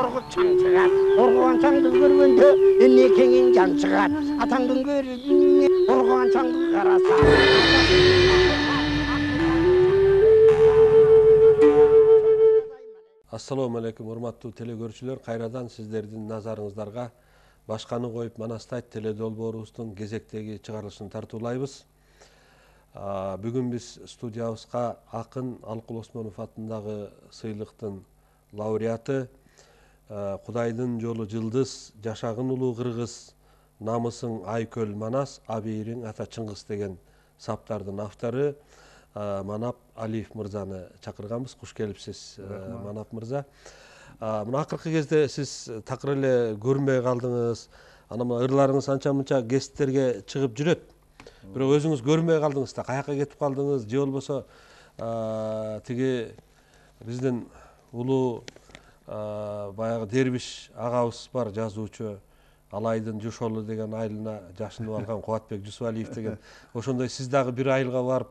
Orgut çaң çıgat. Orguan çaңды көргөндө эмне кеңин жан чыгат. Атаңдын көрүнүне оргуан чаңды караса. Assalamu alaikum урматтуу телекөрүүчүлөр, кайрадан сиздердин назарыңыздарга башканы коюп Манастайт теледолбоорубуздун кезектеги чыгарылышын тартуулайбыз. Бүгүн биз студиябызга акын Алкул Осмонов атындагы сыйлыктын лауреаты, Кудайдын жолу жылдыз, жашагын улуу кыргыз, намысың Айкөл Манас, абийириң ата Чыңгыз деген саптардын автору Манап Алиев мырзаны чакырганбыз. Куш келипсиз, Манап мырза. Мына акыркы кезде сиз такыр эле көрүнбөй калдыңыз. Анан ырларыңыз анча мынча гезиттерге чыгып жүрөт. Бирок өзүңүз көрүнбөй калдыңыз да, каяка кетип калдыңыз, же болбосо тиги биздин улуу баягы Дербиш агабыз бар, жазуучу, Алайдын Жошолу деген айылына жашынып алган Кубатбек Жусупалиев деген. Ошондой сиз дагы бир айылга барып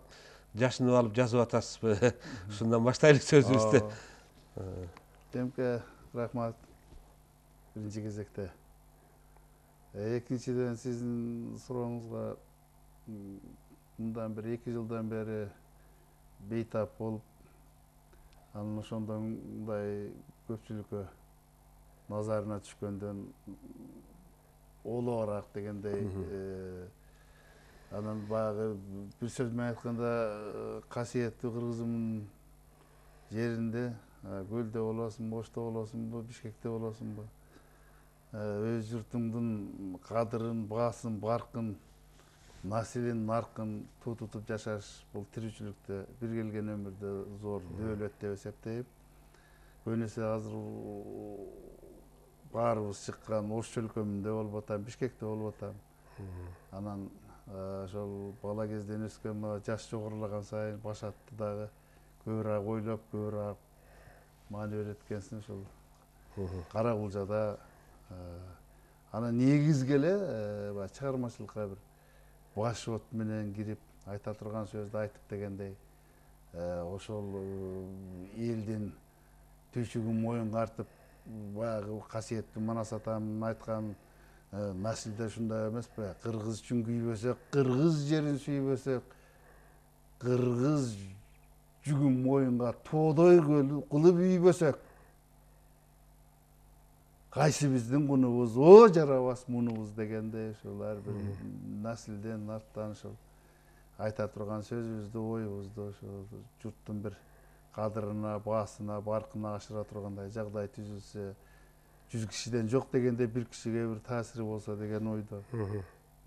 жашынып алып жазып атасызбы? Ушундан баштайлык сөзүбүздү. Демке рахмат биринчи кезекте. Экинчиден сиздин сурооңузга мындан бир 2 жылдан бери бейтап болуп, анан ошондой көпчүлүккө назарына түшкөндөн олоораак дегендей, анан баягы бир сөз менен айтканда касиеттүү кыргызымдын жеринде, көлдө болосунбу, Ошто болосунбу, Бишкекте болосунбу, өз журтуңдун кадырын, баасын, баркын, населин, наркын тутуп жашаш бул тирүүчүлүктө, бир келген өмүрдө зор дөөлөт деп эсептейм. Көбүнесе азыр баарыбыз чыккан Ош чөлкөмүндө болуп атам, Бишкекте болуп атам. Анан ошол бала кезден өскөн, жаш жогорулаган сайын башатты дагы көбүрөөк ойлоп, көбүрөөк маани берет экенсиң ошол Кара Кулжада. Анан негизги эле чыгармачылыкка бир баш от менен кирип айта турган сөздү айтып дегендей, ошол элдин түйшүгүн моюнга артып, баягы касиеттүү Манас атамдын айткан населде ушундай эмеспи? Кыргыз үчүн күйбөсөк, кыргыз жерин сүйбөсөк, кыргыз жүгүн моюнга тоодой кылып үйбөсөк, кайсы биздин кунубуз, о жарабас мунубуз дегендей, ошол ар бир населден арттан ошол айта турган сөзүбүздү, оюбузду ошол журттун бир кадырына, баасына, баркына ашыра тургандай жагдай түзүлсө, 100 кишиден жок дегенде бир кишиге бир таасири болсо деген ойдо,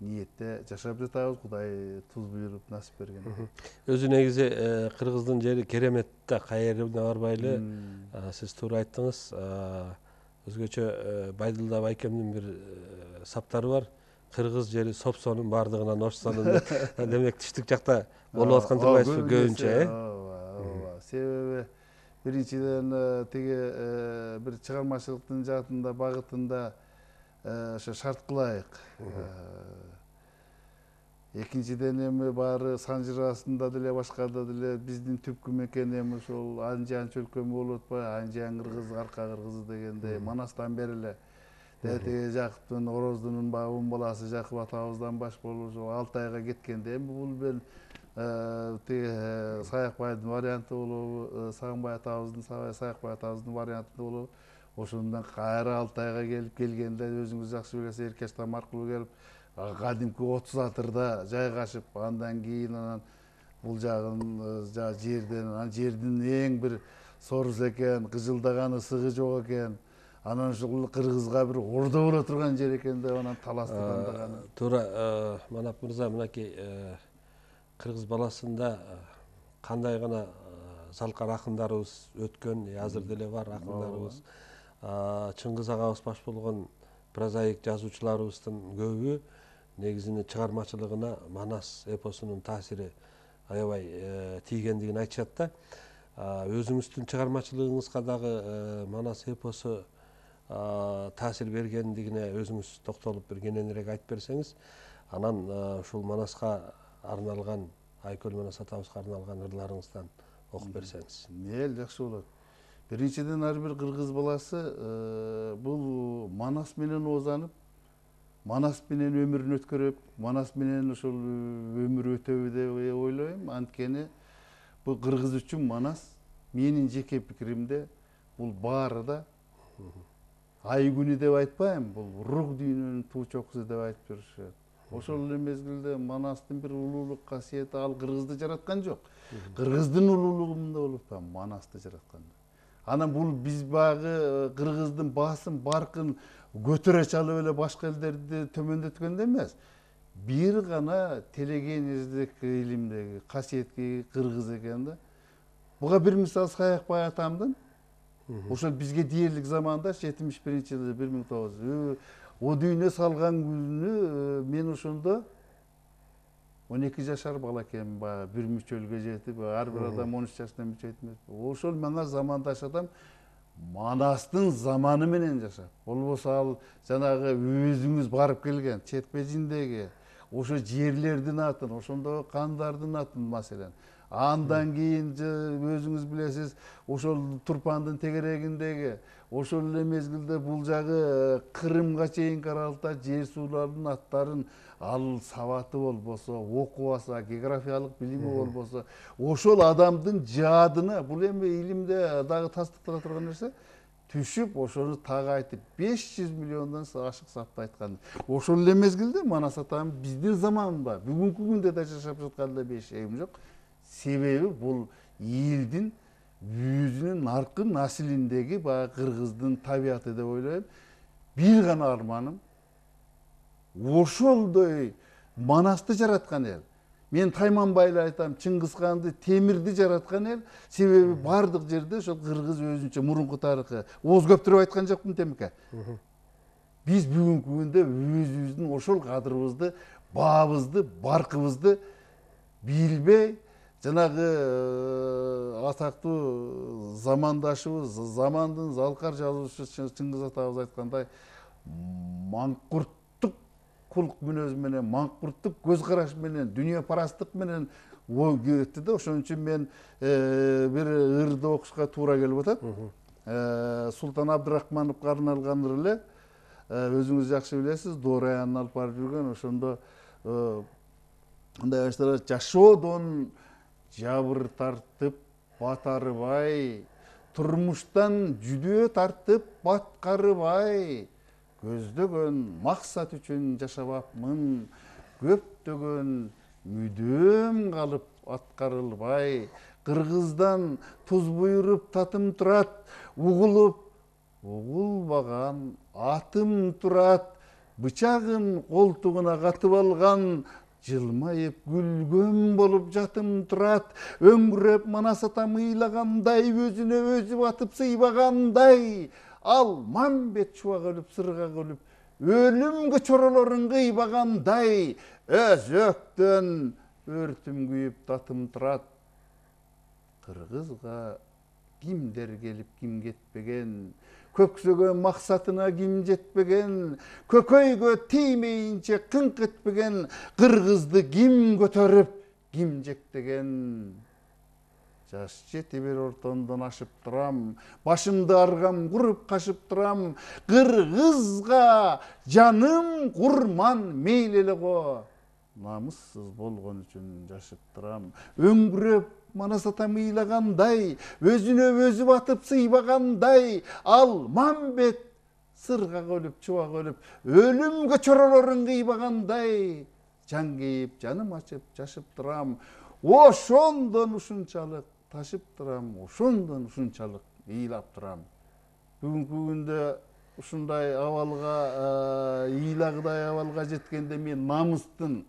ниетте жашап жатабыз. Кудай туз буйруп насип берген. Өзү негизи кыргыздын жери керемет да, кайерine барбайлы. Сиз туура айттыңыз. Өзгөчө Байдылда Байкемдин бир саптары бар. Кыргыз жери Сопсонун бардыгынан Ошсонун. Демек түштүк жакта болуп аткан турбайсызбы көбүнчө, Себеби биринчиден тиги бир чыгармачылыктын жаатында, багытында ошо шарт кылайык. Экинчиден эми баары Санжырасында деле, башкада деле биздин түпкү мекен эми ошол Анжан чөлкөмү болуп атпайбы? Анжан кыргыз, Арка кыргызы дегендей, Манастан бери эле тиги Жакыптын, Ороздунун бабын баласы Жакып атабыздан баш болуп ошол Алтайга кеткенде эми бул мен тиги Саякбайдын варианты болобу, Сагынбай атабыздын, Саякбай атабыздын варианты болобу? Ошондон кайра Алтайга келгенде өзүңүз жакшы билесиз, Эркештам аркылуу келип, кадимки 30 атырда жайгашып, андан кийин анан бул жагын жердин эң бир сорус экен, кыжылдаган ысыгы жок экен. Анан ушул кыргызга бир ордо боло турган жер экен деп анан таластыргандаганы. Туура, Манап мырза, мынакей кыргыз баласында кандай гана залкар акындарыбыз өткөн, азыр деле бар акындарыбыз. Чыңгыз агабыз баш болгон прозаик жазуучуларыбыздын көбү негизинен чыгармачылыгына Манас эпосунун таасири аябай тийгендигин айтышат да. Өзүңүздүн чыгармачылыгыңызга дагы Манас эпосу таасир бергендигине өзүңүз токтолуп бир кененирээк айтып берсеңиз, анан ушул Манаска арналган, Айкөл Манас атабызга арналган ырларыңыздан окуп берсеңиз. Эл жакшы болот. Биринчиден ар бир кыргыз баласы бул Манас менен озанып, Манас менен өмүрүн өткөрүп, Манас менен ошол өмүр өтөбү деп ойлойм. Анткени бул кыргыз үчүн Манас менин жеке пикиримде бул баары да ай күнү деп айтпайм, бул рух дүйнөнүн туу чокусу деп айтып жүрүшөт. Ошол эле мезгилде Манастын бир улуулук касиети ал кыргызды жараткан жок. Кыргыздын улуулугунда болуп атпайбы, Манасты жараткан. Анан бул биз багы кыргыздын баасын, баркын көтөрө чалып эле башка элдерди төмөндөткөндө эмес. Бир гана телегенездик илимдеги касиетки кыргыз экен да. Буга бир мисал Саякбай атамдын ошол бизге дээрлик заманда 71-жылы 1900 о дүйнө салган күнү мен ошондо 12 жашар бала экенмин, баягы бир мүчөлгө жетип, ар бир адам 13 жашына мүчөйт эмес. Ошол мага замандаш адам Манастын заманы менен жашап, болбосо ал жанагы өзүңүз барып келген Четпежиндеги ошо жерлердин атын, ошондогу кандардын атын маселен. Андан кийин өзүңүз билесиз, ошол Турпандын тегерегиндеги, ошол эле мезгилде бул жагы Кырымга чейин аралыкта жер суулардын аттарын ал сабаты болбосо, окубаса, географиялык билими болбосо, ошол адамдын жаадына, бул эми илимде дагы тастыктала турган нерсе, түшүп, ошону так айтып 500 миллиондон ашык сапты айткан. Ошол эле мезгилде Манас атам биздин заманында, бүгүнкү күндө да жашап жатканда бешегим жок. Себеби бул элдин өзүнүн аркы наслиндеги баягы кыргыздын табияты деп ойлойм. Бир гана арманым ошолдой Манасты жараткан эл. Мен Тайманбай эле айтам, Чыңгызханды, Темирди жараткан эл. Себеби бардык жерде ошол кыргыз өзүнчө мурунку тарыхы. Ооз көптүрүп айткан жокмун Темирке. Биз бүгүнкү күндө өзүбүздүн ошол кадырыбызды, баабызды, баркыбызды билбей, жанагы атактуу замандашыбыз, замандын залкар жазуучусу Чыңгыз атабыз айткандай, маңкурттук кулк мүнөз менен, маңкурттук көз караш менен, дүйнө парастык менен ой кетти да. Ошон үчүн мен бир ырды окушка туура келип атат. Султан Абдрахмановго арналган эле, өзүңүз жакшы билесиз, Доор аянын алып барып жүргөн, ошондо мындай башталат: жашоодон жабыр тартып батарыбай, турмуштан жүдөө тартып баткарыбай, көздөгөн максат үчүн жашабапмын, көптөгөн мүдөм калып аткарылбай, кыргыздан туз буйруп татым турат, угулуп угулбаган атым турат, бычагын колтугуна катып алган, жылмайып күлгөн болуп жатым турат, өңгүрөп Манас атам ыйлагандай, өзүнө өзү батып сыйбагандай, ал Мамбет чубак өлүп, сыргак өлүп, өлүмгө чоролорун кыйбагандай, өзөктөн өртүм күйүп татым турат. Кыргызга кимдер келип ким кетпеген, көксөгөн максатына ким жетпеген, көкөйгө тиймейинче кыңк этпеген, кыргызды ким көтөрүп ким жектеген. Жаш жети бир ортондон ашып турам, башымды аргам куруп кашып турам, кыргызга жаным курман мейли эле го, намыссыз болгон үчүн жашып турам. Өңгүрөп Манас атам ыйлагандай, өзүнө өзү батып сыйбагандай, ал Мамбет сыргак өлүп, чубак өлүп, өлүмгө чоролорун кыйбагандай, жан кейип, жаным ачып жашып турам. Ошондон ушунчалык ташып турам, ошондон ушунчалык ыйлап турам. Бүгүнкү күндө ушундай абалга, ыйлагыдай абалга жеткенде мен намыстын,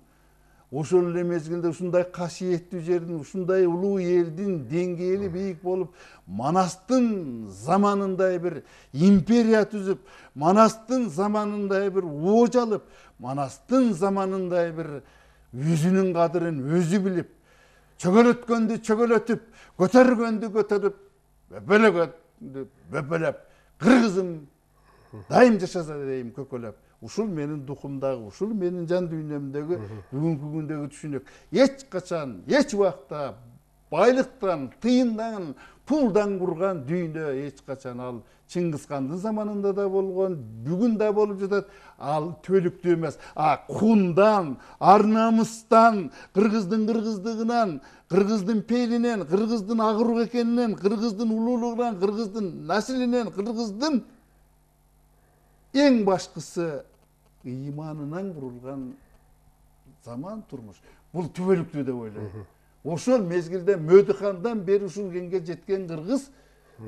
ошол эле мезгилде ушундай касиеттүү жердин, ушундай улуу элдин деңгээли бийик болуп, Манастын заманындай бир империя түзүп, Манастын заманындай бир ооч алып, Манастын заманындай бир өзүнүн кадырын өзү билип, чөгөлөткөндү чөгөлөтүп, көтөргөндү көтөрүп, бөбөлөгөндү бөбөлөп, кыргызым дайым жашаса дейм көкөлөп. Ушул менин духумдагы, ушул менин жан дүйнөмдөгү бүгүнкү күндөгү түшүнүк. Эч качан, эч убакта байлыктан, тыйындан, Puldan kurgan dүйнө эч качан ал Чыңгыз хандын заманында да болгон, бүгүн да болуп жатат. Ал төлүктүү эмес, кундан, ар намыстан, кыргыздын кыргыздыгынан, кыргыздын пелинен, кыргыздын агырук экенинен, кыргыздын улуулугунан, кыргыздын наслинен, кыргыздын эң башкысы ыйманынан курулган заман турмуш. Бул түбөлүктүү деп ойлойм. Ошол мезгилде Мөдөхандан бери ушул кеңге жеткен кыргыз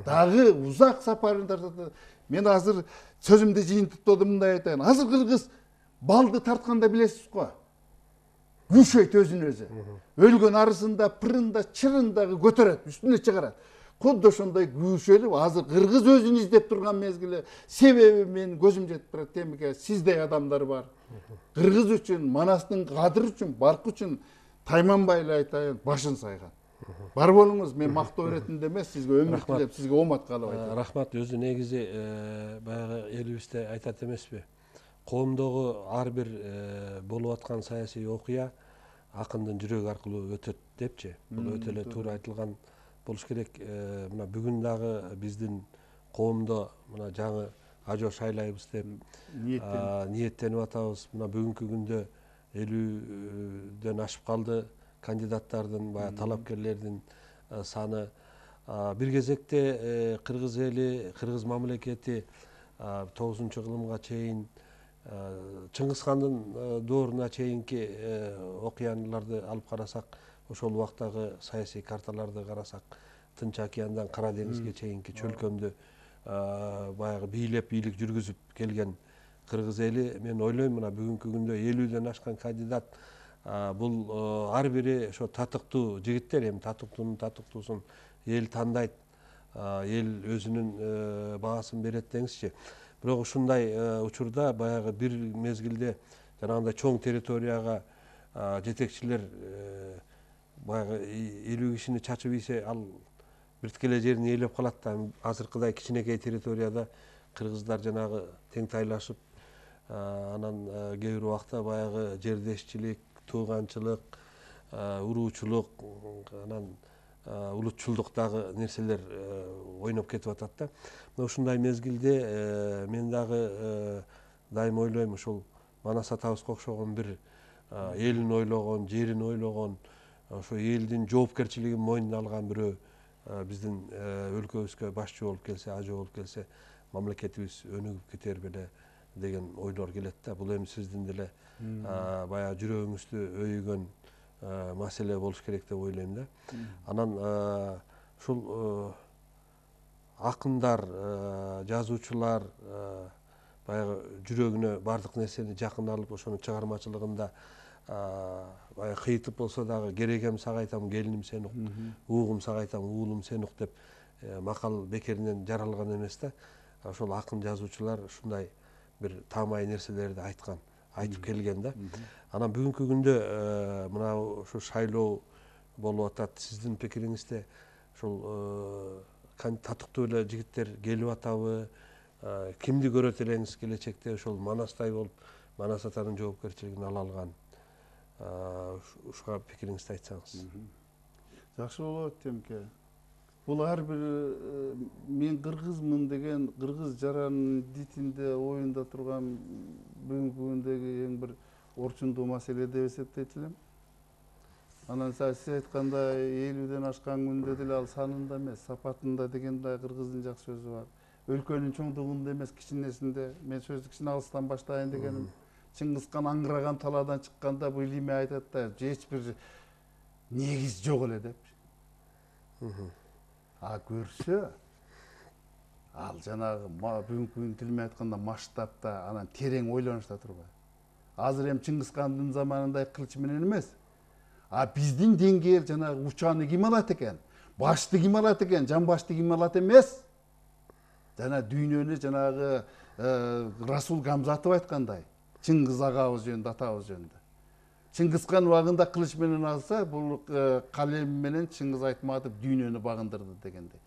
дагы узак сапарын тартат. Мен азыр сөзүмдү жыйынтыктоодум, мындай айтайын. Азыр кыргыз балды тартканда билесиз го. Күшөйт өзүн өзү. Өлгөн арысында, пырында, чырындагы көтөрөт, үстүнө чыгарат. Кудду ошондой күшөлүп, азыр кыргыз өзүн издеп турган мезгили. Себеби мен көзүм жетип турат, темеке сиздей адамдар бар. Кыргыз үчүн, Манастын кадыры үчүн, баркы үчүн тайманбай эле айтайын, башын сайган. Бар болуңуз, мен мактоо иретинде эмес, сизге өмүр тилеп, сизге омат каалап айтам. Рахмат, өзү негизи баягы элибизде айтат эмеспи? Коомдогу ар бир болуп аткан саясий окуя акындын жүрөгү аркылуу өтөт депчи. Бул өтө эле туура айтылган болуш керек. Мына бүгүн дагы биздин коомдо мына жаңы ажо шайлайбыз деп ниеттенип атабыз. Мына бүгүнкү күндө 50дөн ашып калды кандидаттардын, баягы талапкерлердин саны. Бир кезекте кыргыз эли, кыргыз мамлекети 9-кылымга чейин, Чыңгыз хандын дооруна чейинки окуяларды алып карасак, ошол убактагы саясий карталарды карасак, Тынч океандан Кара деңизге чейинки чөлкөмдү баягы бийлеп, бийлик жүргүзүп келген кыргыз эли, мен ойлойм, мына бүгүнкү күндө 50ден ашкан кандидат, бул ар бири ошо татыктуу жигиттер, эми татыктуунун татыктуусун эл тандайт, эл өзүнүн баасын берет деңизчи. Бирок ушундай учурда баягы бир мезгилде жанагындай чоң территорияга жетекчилер баягы 50 кишини чачып ийсе, ал бирткеле жерин ээлеп калат да. Азыркыдай кичинекей территорияда кыргыздар жанагы теңтайлашып, анан кээ бир убакта баягы жердешчилик, тууганчылык, уруучулук, анан улутчулдуктагы нерселер ойноп кетип атат да. Ушундай мезгилде мен дагы дайым ойлойм, ушул Манас атабызга окшогон бир элин ойлогон, жерин ойлогон, ошо элдин жоопкерчилигин мойнуна алган бирөө биздин өлкөбүзгө башчы болуп келсе, ажы болуп келсе, мамлекетибиз өнүгүп кетер беле деген ойлор келет да. Бул эми сиздин деле баягы жүрөгүңүздү өйгөн маселе болуш керек деп ойлойм да. Анан ушул акындар, жазуучулар баягы жүрөгүнө бардык нерсени жакын алып, ошонун чыгармачылыгында баягы кыйытып болсо дагы керегем сага айтам, келиним сен ук, уугум сага айтам, уулум сен ук деп макал бекеринен жаралган эмес да. Ошол акын жазуучулар ушундай бир таамай нерселерди айткан, айтып келген да. Анан бүгүнкү күндө мына ушу шайлоо болуп атат. Сиздин пикириңизде ушул татыктуу эле жигиттер келип атабы? Кимди көрөт элеңиз келечекте ошол Манастай болуп, Манас атанын жоопкерчилигин ала алган? Ушуга пикириңизди айтсаңыз. Жакшы болот, темке. Бул ар бир мен кыргызмын деген, кыргыз жаранын дитинде, оюнда турган бүгүнкү күндөгү эң бир орчундуу маселе деп эсептейт элем. Анан сиз айткандай 50ден ашкан күндө деле ал санында эмес, сапатында дегендей кыргыздын жакшы сөзү бар. Өлкөнүн чоңдугунда эмес, кичинесинде. Мен сөздү кичине алыстан баштайын дегеним. Чыңгыз хан аңгыраган талаадан чыкканда бул илиме айтат да, эч бир негиз жок эле деп. Көрсө, ал жанагы бүгүнкү күн тилме айтканда масштабта, анан терең ойлонушта турбайбы. Азыр эми Чыңгыз хандын заманындай кылыч менен эмес. Биздин деңгээл жанагы учаны ким алат экен? Башты ким алат экен? Жамбашты ким алат эмес. Жана дүйнөнү жанагы Расул Гамзатов айткандай, Чыңгыз агабыз жөнүндө, атабыз жөнүндө. Чыңгыз хан убагында кылыч менен алса, бул калем менен Чыңгыз Айтматов дүйнөнү багындырды дегендей.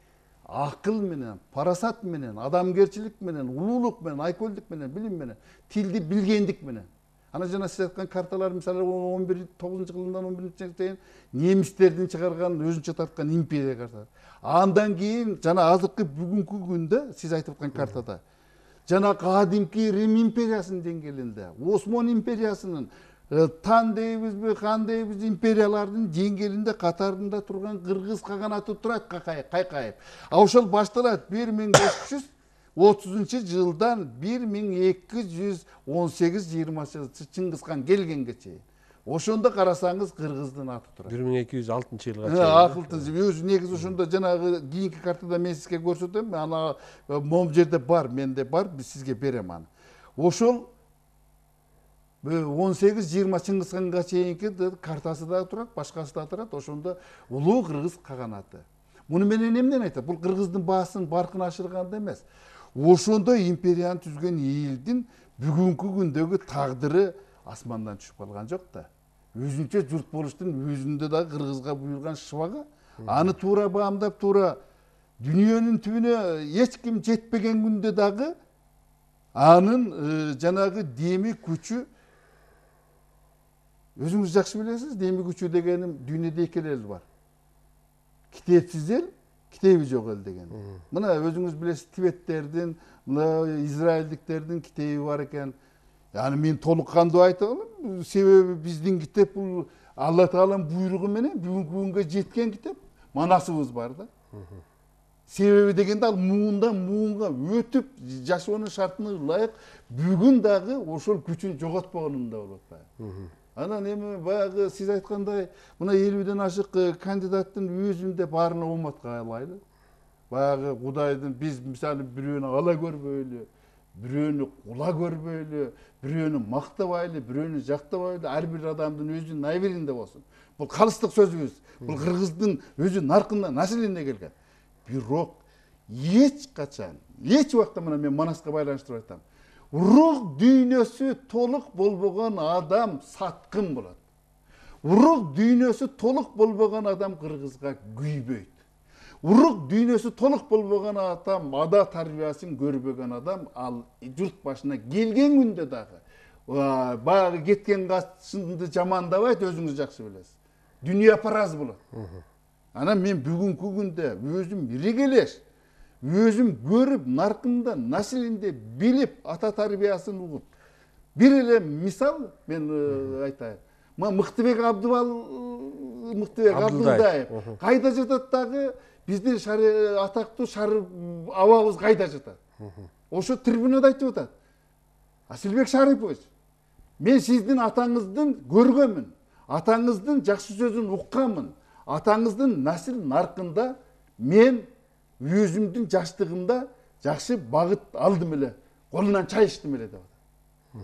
Акыл менен, парасат менен, адамгерчилик менен, улуулук менен, айкөлдүк менен, билим менен, тилди билгендик менен. Ана жана сиз айткан карталар мисалы 9-жылдан 11-жылга чейин немистердин чыгарган өзүнчө тарткан империя картасы. Андан кийин жана азыркы бүгүнкү күндө сиз айтып аткан картада жана кадимки Рим империясынын деңгээлинде, Осман империясынын тан дейбизби, хан дейбиз империялардын деңгээлинде катарында турган кыргыз каганаты турат кайкайып. А ошол башталат 1530-жылдан 1218-20 Чыңгызхан келгенге чейин. Ошондо карасаңыз кыргыздын аты турат. 1206-жылга чейин. Акылтын өзү негизи ошондо жанагы кийинки картада мен сизге көрсөтөм, ана мому жерде бар, менде бар, сизге берем аны. Ошол 18-20 Чыңгызханга чейинки картасы да турат, башкасы да турат. Ошондо улуу кыргыз каганаты. Муну менен эмнени айтат? Бул кыргыздын баасын, баркын ашырганда эмес. Ошондо империяны түзгөн элдин бүгүнкү күндөгү тагдыры асмандан түшүп калган жок да. Өзүнчө журт болуштун өзүндө да кыргызга буйрган шыбага. Аны туура баамдап, туура дүйнөнүн түбүнө эч ким жетпеген күндө дагы анын жанагы деми күчү өзүңүз жакшы билесиз, деми күчү дегеним дүйнөдө эки эл бар. Китепсиз эл, китеби жок эл деген. Мына өзүңүз билесиз, тибеттердин, мына израилдиктердин китеби бар экен. Yani men толук кандуу айта алам, себеби биздин китеп бул Алла Тааланын буйругу менен бүгүнкү күнгө жеткен китеп. Манасыбыз бар да. Себеби дегенде ал муунга өтүп жашоонун шартына ылайык бүгүн дагы ошол күчүн жоготпогонунда болот да. Анан эми баягы сиз айткандай мына 50ден ашык кандидаттын өзүндө баарына уматка алайлы. Баягы Кудайдын биз мисалы бирөөнү ала көрбөйлү, бирөөнү кула көрбөйлү, бирөөнү мактабайлы, бирөөнү жактабайлы, ар бир адамдын өзүнүн айбиринде болсун. Бул калыстык сөзүбүз. Бул кыргыздын өзү наркында, населине келген. Бирок эч качан, эч убакта мына мен Манаска байланыштырып айтам. Рух дүйнөсү толук болбогон адам саткын болот. Рух дүйнөсү толук болбогон адам кыргызга күйбөйт. Рух дүйнөсү толук болбогон адам, ада тарбиясын көрбөгөн адам, ал журт башына келген күндө дагы баягы кеткен качынды жамандабайт, өзүңүз жакшы билесиз. Дүйнө параз болот. Анан мен бүгүнкү күндө өзүм ирегелеш, өзүм көрүп, наркында, населинде билип, ата тарбиясын угуп. Бир эле мисал мен айтайын. Мыктыбек Абдылдаев кайда жатат дагы? Биздин атактуу Шарып абабыз кайда жатат? Ошо трибунада айтып атат. Асылбек Шарипович, мен сиздин атаңыздын көргөнмүн, атаңыздын жакшы сөзүн укканмын, атаңыздын насил наркында мен өзүмдүн жаштыгымда жакшы багыт алдым эле, колунан чай ичтим эле деп атат.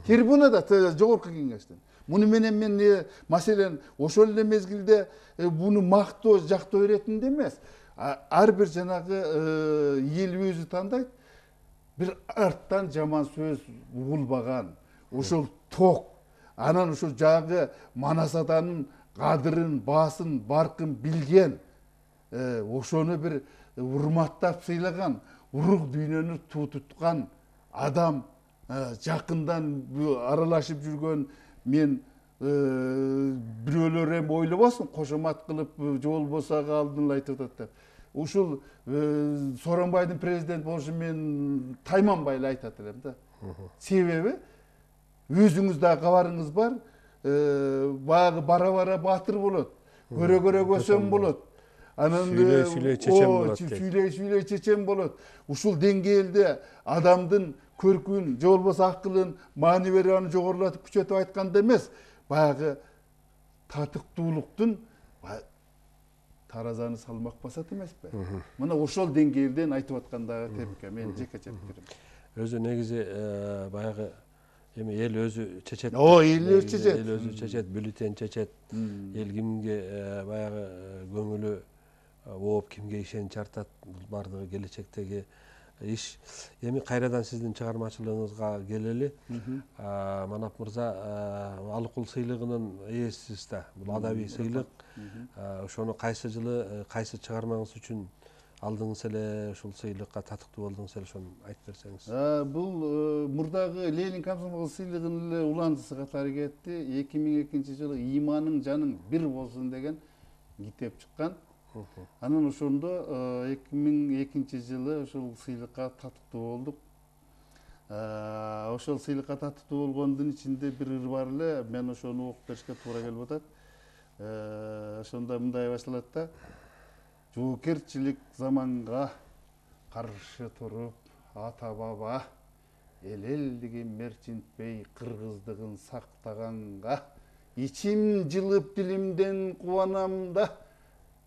Трибунада жогорку кеңештен. Муну менен мен маселен ошол эле мезгилде буну мактоо, жактоо иретинде эмес. Ар бир жанагы эл өзү тандайт. Бир арттан жаман сөз угулбаган, ошол ток, анан ошо жагы Манасаданын кадырын, баасын, баркын билген, ошону бир урматтап сыйлаган, урук дүйнөнү туткан адам, жакындан аралашып жүргөн мен бирөөлөр эми ойлобосун, кошомат кылып же болбосо алдын айтып атат деп. Ушул Сооронбайдын президент болушу мен тайманбай эле айтат элем да. Себеби өзүңүз да кабарыңыз бар, баягы бара-бара батыр болот, көрө-көрө көсөм болот. Анан сүйлөй чечен болот. Сүйлөй чечен болот. Ушул деңгээлде адамдын көркүн, же болбосо акылын, маанилерин жогорулатып күчөтүп айтканда эмес, баягы татыктуулуктун таразаны салмак басат эмеспи? Мына ошол деңгээлден айтып аткандагы тепке мен жекече пикирим. Өзү негизи баягы эми эл өзү чечет. Эл өзү чечет. Эл өзү чечет, бюллетень чечет. Эл кимге баягы көңүлү ооп, кимге ишенич артат, бул бардыгы келечектеги иш. Эми кайрадан сиздин чыгармачылыгыңызга келели. Манап мырза Алыкул сыйлыгынын ээсисиз да. Бул адабий сыйлык. Ошону кайсы жылы кайсы чыгармаңыз үчүн алдыңыз эле ушул сыйлыкка татыктуу болдуңуз эле ошону айтып берсеңиз. Бул мурдагы Ленин комсомол сыйлыгынын эле уландысы катары кетти. 2002 жылы «Иманың жаның бир болсун» деген китеп чыккан. Анан ошондо 2002 жылы ошол сыйлыкка татыктуу болдук. Ошол сыйлыкка татыктуу болгондун ичинде бир ыр бар эле, мен ошону окуп беришке туура келип атат. Ошондо мындай башталат да: жоокерчилик заманга каршы туруп, ата баба эл элдигин мерчинтпей кыргыздыгын сактаганга ичим жылып дилимден кубанам да.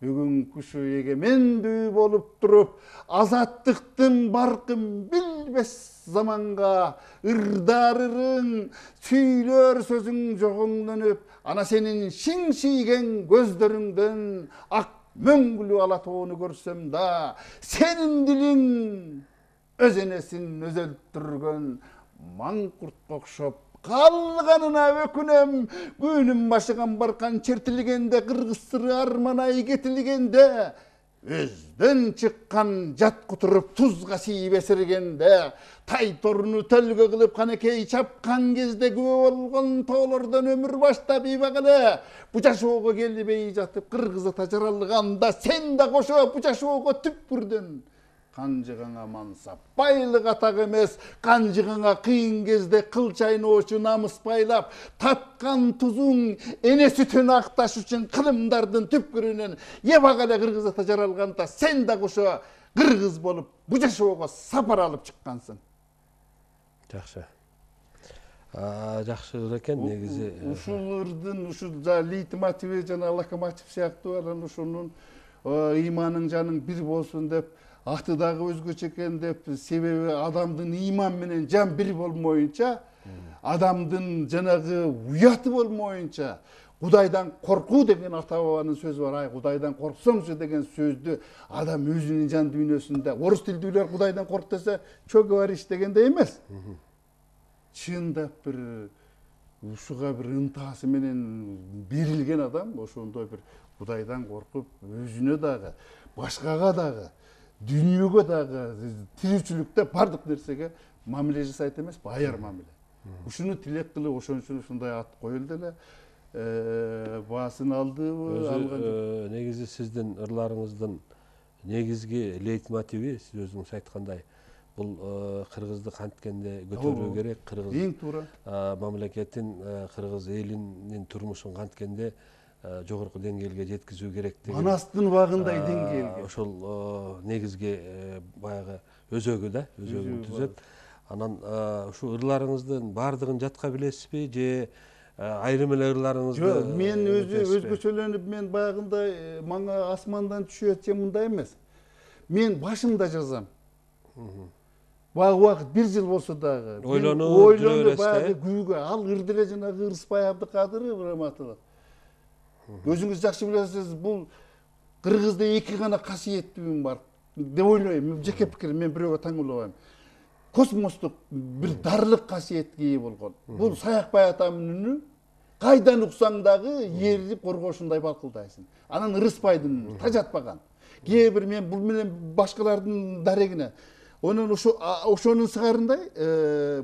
Бүгүнкү ушу эгемендүү болуп туруп, азаттыктын баркын билбес заманга ырдарырың, сүйлөр сөзүң жогоңдон өп, ана сенин шиңшийген көздөрүңдөн ак мөңгүлүү ала тоону көрсөм да, сенин дилиң өз энесин өз өлтүргөн маңкуртка окшоп калганына өкүнөм. Күнүм башыган баркан чертилгенде, кыргыз сыры арманай кетилгенде, өздөн чыккан жат кутуруп тузга сий бесиргенде, тай торуну төлгө кылып канекей чапкан кезде күбө болгон тоолордон өмүр баштап ийбак эле бу жашоого келбей жатып кыргыз ата жаралганда, сен да кошо бу жашоого түпкүрдөн канжыгаңа мансап байлык атак эмес, канжыгаңа кыйын кезде кыл чайноочу намыс байлап, таткан тузуң эне сүтүн акташ үчүн кылымдардын түпкүрүнөн ебак эле кыргыз ата жаралганда, сен да кошо кыргыз болуп бу жашоого сапар алып чыккансың. Жакшы. Жакшы ыр экен негизи. Ушул ырдын ушул лейтмотиви жана локомотив сыяктуу анан ушунун «Иманың жаның бир болсун» деп, аты дагы өзгөчө экен деп, себеби адамдын иман менен жан бир болмоюнча, адамдын жанагы уяты болмоюнча, Кудайдан коркуу деген ата бабанын сөзү бар. Кудайдан корксоңчу деген сөздү адам өзүнүн жан дүйнөсүндө, орус тилдүүлөр Кудайдан корк десе, чө говоришь дегендей эмес. Чындап бир ушуга бир ынтасы менен берилген адам ошондой бир Кудайдан коркуп, өзүнө дагы, башкага дагы, дүйнөгө дагы, тирүүчүлүктө бардык нерсеге мамиле жасайт эмес, аяр мамиле. Ушуну тилек кылып, ошон үчүн ушундай ат коюлду эле. Баасын алдыбы, алган жок. Негизи сиздин ырларыңыздын негизги лейтмотиви, сиз өзүңүз айткандай, бул кыргызды канткенде көтөрүү керек, кыргыз эң туура мамлекетин, кыргыз элинин турмушун канткенде жогорку деңгээлге жеткизүү керек деген. Манастын багындай деңгээлге. Ошол негизги баягы өзөгү да, өзөгүн түзөт. Анан ушу ырларыңыздын баардыгын жатка билесизби же айрым эле ырларыңызды? Жок, мен өзгөчөлөнүп, мен баягындай мага асмандан түшөт же мындай эмес. Мен башымда жазам. Убакыт бир жыл болсо дагы ойлонуп баягы күүгө, ал ыр деле жанагы Ырысбай Абдыкадыров раматылык. Өзүңүз жакшы билесиз, бул кыргызда эки гана касиеттүүм бар деп ойлойм. Жеке пикирим, мен бирөөгө таңылбайм. Космостук бир дарлык касиетке ээ болгон. Бул Саякбай атамдын үнү, кайдан уксаң дагы жерди коргоошундай балкылдайсың. Анан Ырысбайдын үнү тажатпаган. Кээ бир мен бул менен башкалардын дарегине онун ошонун сыгарындай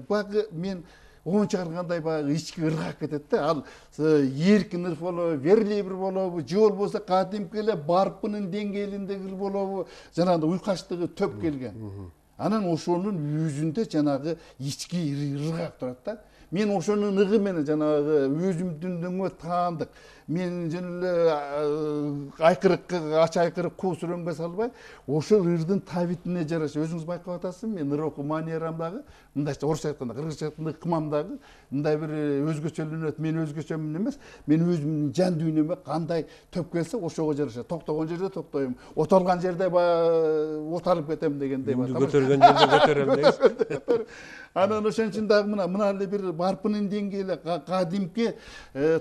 багы мен оон чыгаргандай баягы ички ыргак кетет да. Ал эркин ыр болобу, верлий бир болобу, же болбосо кадимки эле барпынын деңгээлиндеги ыр болобу, жанагындай уйкачтыгы төп келген. Анан ошонун өзүндө жанагы ички ыргак турат да. Мен ошонун ыгы менен жанагы өзүмдүн таандык, мен жөн эле айкырык, ач айкырык куу сүрөнгө салбай, ошол ырдын табитине жараша өзүңүз байкап атасыз, мен ыр окуу манерамдагы, мындайча орусча айтканда, кыргызча айтканда ыкмамдагы мындай бир өзгөчөлөнөт. Мен өзгөчөмүн эмес, мен өзүмдүн жан дүйнөмө кандай төп келсе ошого жараша токтогон жерде токтойм, отолгон жерде оталып кетем дегендей бар. Көтөргөн жерде көтөрөм дейсиз. Анан ошон үчүн дагы мына эле бир барпынын деңгээли, кадимки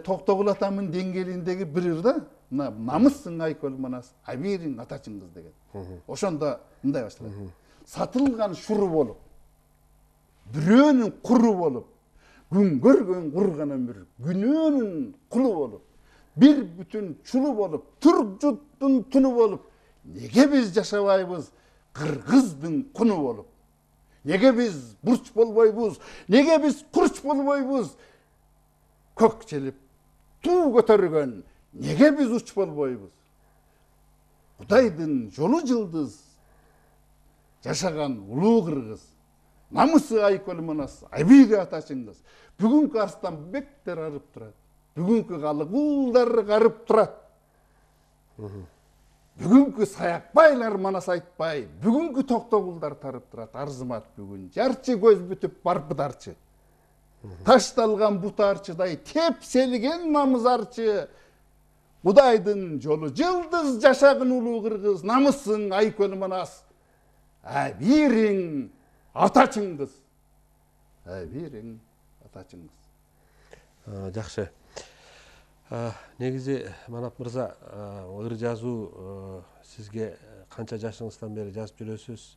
Токтогул атамдын деңгээлиндеги бир ыр да. Мына намыссың айкөл манас, абийириң атачыңыз деген. Ошондо мындай башталат. Сатылган шуру болуп, бирөөнүн куру болуп, күн көргөн курган өмүр, күнөөнүн кулу болуп, бир бүтүн чулу болуп, туржуттун туну болуп, Неге biz жашабайбыз кыргыздын куну болуп? Неге biz бурч болбойбуз? Неге biz курч болбойбуз? Көк желип туу көтөргөн неге biz уч болбойбуз? Кудайдын жолу жылдыз жашаган улуу кыргыз, намысы айкөл манас, айбийге атачыңыз. Бүгүнкү Арстанбектер арып турат. Бүгүнкү Калыгулдар карып турат. Бүгүнкү Саякбайлар манас айтпай, бүгүнкү Токтогулдар тарып турат. Арзымат бүгүн жарчы көз бүтүп барпыдарчы. Ташталган бутарчыдай тепселген намызарчы. Кудайдын жолу жылдыз жашагын улуу кыргыз, намысың айкөл манас. Айбириң атачыңыз. Айбириң атачыңыз. Жакшы. Негизи Манап мырза, ыр жазуу сизге канча жашыңыздан бери жазып жүрөсүз?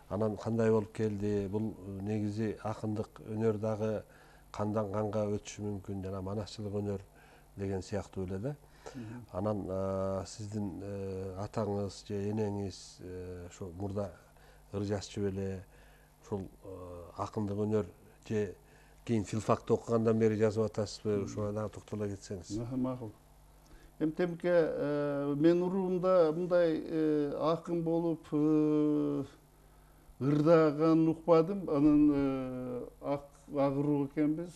Анан кандай болуп келди? Бул негизи акындык өнөр дагы кандан канга өтүшү мүмкүн, жана манасчылык өнөр деген сыяктуу эле да. Анан сиздин атаңыз же энеңиз ошо мурда ыр жазчу беле, ушул акындык өнөр же кийин филфакты окугандан бери жазып атасызбы? Ушуга дагы токтоло кетсеңиз. Макул. Темке мен уруумда мындай акын болуп ырдаган укпадым. Анан ак уруу экенбиз.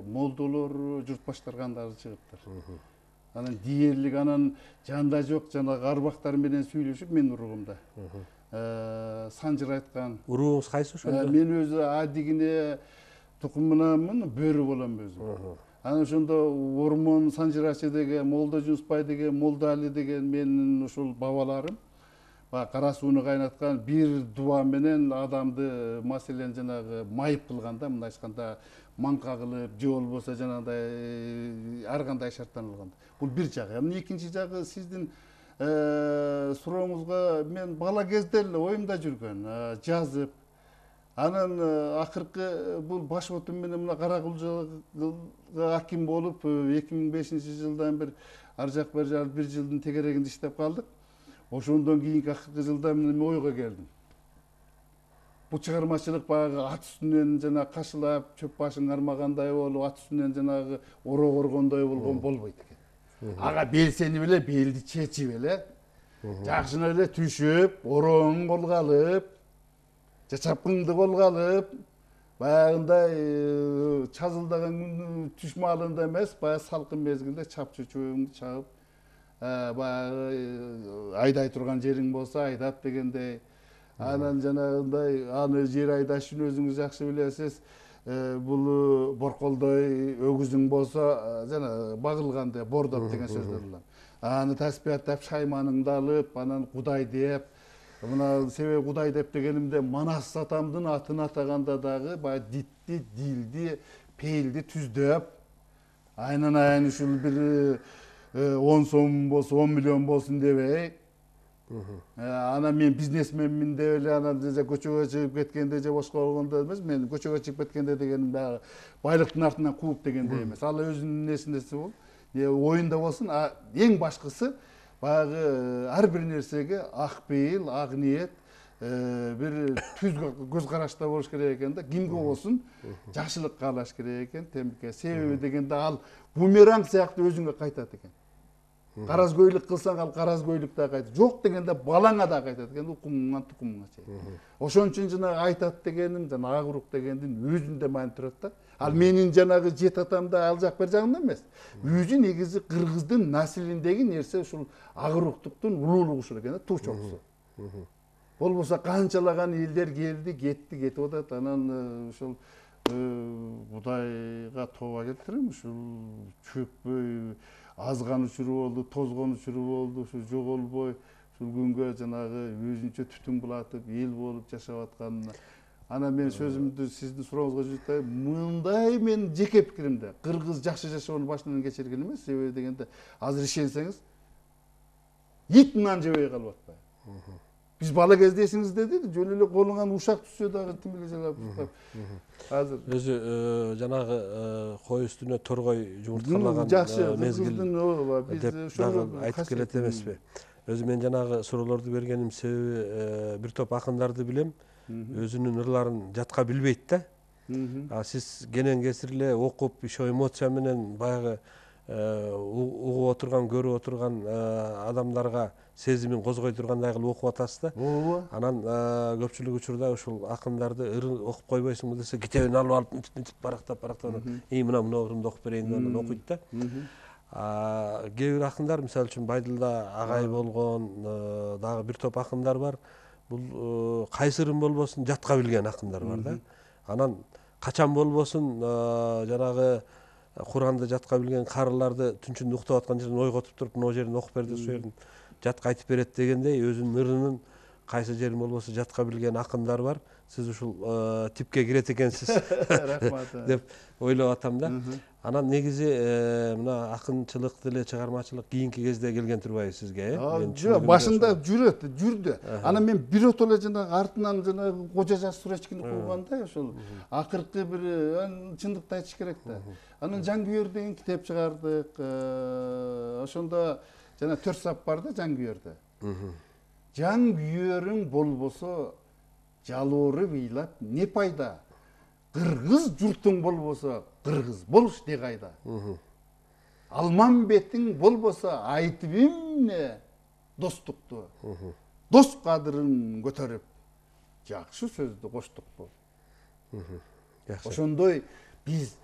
Молдолор журтбаштаргандары чыгыптыр. Анан дээрлик, анан жанда жок жанагы арбактар менен сүйлөшүп мен уруумда. Санжыр айткан. Урууңуз кайсы ошондо? Мен өзү адигине тукумунанмын, бөрү болом өзүм. Анан ошондо Ормон Санжырачы деген, Молдо Жунусбай деген, Молдо Али деген менин ушул бабаларым. Кара сууну кайнаткан бир дуа менен адамды, маселен жанагы майып кылганда, мындай айтканда маңка кылып, же болбосо жанагындай ар кандай шарттан алганда. Бул бир жагы. Анан экинчи жагы сиздин сурооңузга мен бала кезде эле оюмда жүргөн, жазып. Анан акыркы бул башотум менен мына Каракулжага аким болуп 2005-жылдан бир ар жак бер жак бир жылдын тегерегинде иштеп калдык. Ошондон кийинки акыркы жылда мен ойго келдим. Бул чыгармачылык баягы ат үстүнөн жана кашылап, чөп башын кармагандай болуп, ат үстүнөн жанагы оро коргондой болгон болбойт экен. Ага белсенип эле, белди чечип эле, жакшына эле түшүп, ороң колго алып, чапкыңды колго алып, баягындай чазылдаган күндүн түш маалында эмес, баягы салкын мезгилде чапчучуңду чагып, баягы айдай турган жериң болсо айдап дегендей. Анан жанагындай аны жер айдаш үчүн өзүңүз жакшы билесиз. Бул борколдой өгүзүң болсо жана багылганда бордоп деген сөздөр бар. Аны таспияттап шайманыңды алып, анан Кудай деп, мына себеби Кудай деп дегенимде Манас атамдын атын атаганда дагы баягы дитти, дилди, пейилди түздөп, айнан ушул бир 10 сом болсо 10 миллион болсун дебей. Анан мен бизнесменмин деп эле анан көчөгө чыгып кеткенде же бошко болгондо эмес, мен көчөгө чыгып кеткенде дегеним баягы байлыктын артынан кууп дегендей эмес. Ал өзүнүн несиндеси болуп, оюнда болсун. Эң башкысы баягы ар бир нерсеге ак пейил, ак ниет, бир түз көз карашта болуш керек экен да. Кимге болсун жакшылык каалаш керек экен темке. Себеби дегенде ал бумеранг сыяктуу өзүңө кайтат экен. Каразгөйлүк кылсаң ал каразгөйлүк да кайтат. Жок дегенде балаңа да кайтат экен, укумуңан тукумуңа чейин. Ошон үчүн жана айтат дегеним, жана ак урук дегендин өзүндө маани турат да. Ал менин жанагы жет атамда ал жак бер жагында эмес. Өзү негизи кыргыздын наслиндеги нерсе ушул ак уруктуктун улуулугу ушул экен да, туу чокусу. Болбосо канчалаган элдер келди, кетти, кетип атат. Анан ушул Кудайга тооба келтирем, ушул чөкпөй азган учуру болду, тозгон учуру болду, ушу жоголбой, ушул күнгө жанагы өзүнчө түтүн булатып, эл болуп жашап атканына. Анан мен сөзүмдү сиздин сурооңузга жыйтайм. Мындай мен жеке пикиримде, кыргыз жакшы жашоону башынан кечирген эмес, себеби дегенде азыр ишенсеңиз, ит нан жебей калып атпайбы. Биз бала кезде эсиңизде деди, жөн эле колуңан ушак түшсө дагы тим эле жалап укпап. Азыр өзү жанагы кой үстүнө торгой жумурткалаган жакшы, мезгил кыргыздын ооба, биз деп ошону дагы айтып келет эмеспи. Өзү мен жанагы суроолорду бергеним себеби бир топ акындарды билем, өзүнүн ырларын жатка билбейт да. Сиз кенен кесир эле окуп, ошо эмоция менен баягы угуп отурган, көрүп отурган адамдарга сезимин козгой тургандай кылып окуп атасыз да. ооба. Анан көпчүлүк учурда ушул акындарды ырын окуп койбойсуңбу десе, китебин алып алып мынтип барактап мына ырымды окуп берейин деп анан окуйт да. Кээ бир акындар, мисалы үчүн Байдылда агай болгон дагы бир топ акындар бар. Бул кайсы ырым болбосун жатка билген акындар бар да. Анан качан болбосун жанагы Куранды жатка билген карыларды түнчүндө уктап аткан жерден ойготуп туруп, могу жерин окуп берди, ушул жерин жатка айтып берет дегендей, өзүнүн ырынын кайсы жерин болбосо жатка билген акындар бар. Сиз ушул типке кирет экенсиз деп ойлоп атам да. Анан негизи мына акынчылык деле чыгармачылык кийинки кезде келген турбайбы сизге, Жок, башында жүрдү. Анан мен бирото эле жанагы артынан жанагы кожа жаш сурачкини кууганда ошол акыркы бир чындыкты айтыш керек да. Анан Жаңкүйөр деген китеп чыгардык. Ошондо жана 4 сап бар да Жаңкүйөрдө. Жаңкүйөрүң болбосо жалоору ыйлап не пайда? Кыргыз журтуң болбосо кыргыз болуш не кайда? Алман бетиң болбосо айтып эмне достукту? Дос кадырын көтөрүп, жакшы сөздү коштукту. Ошондой биз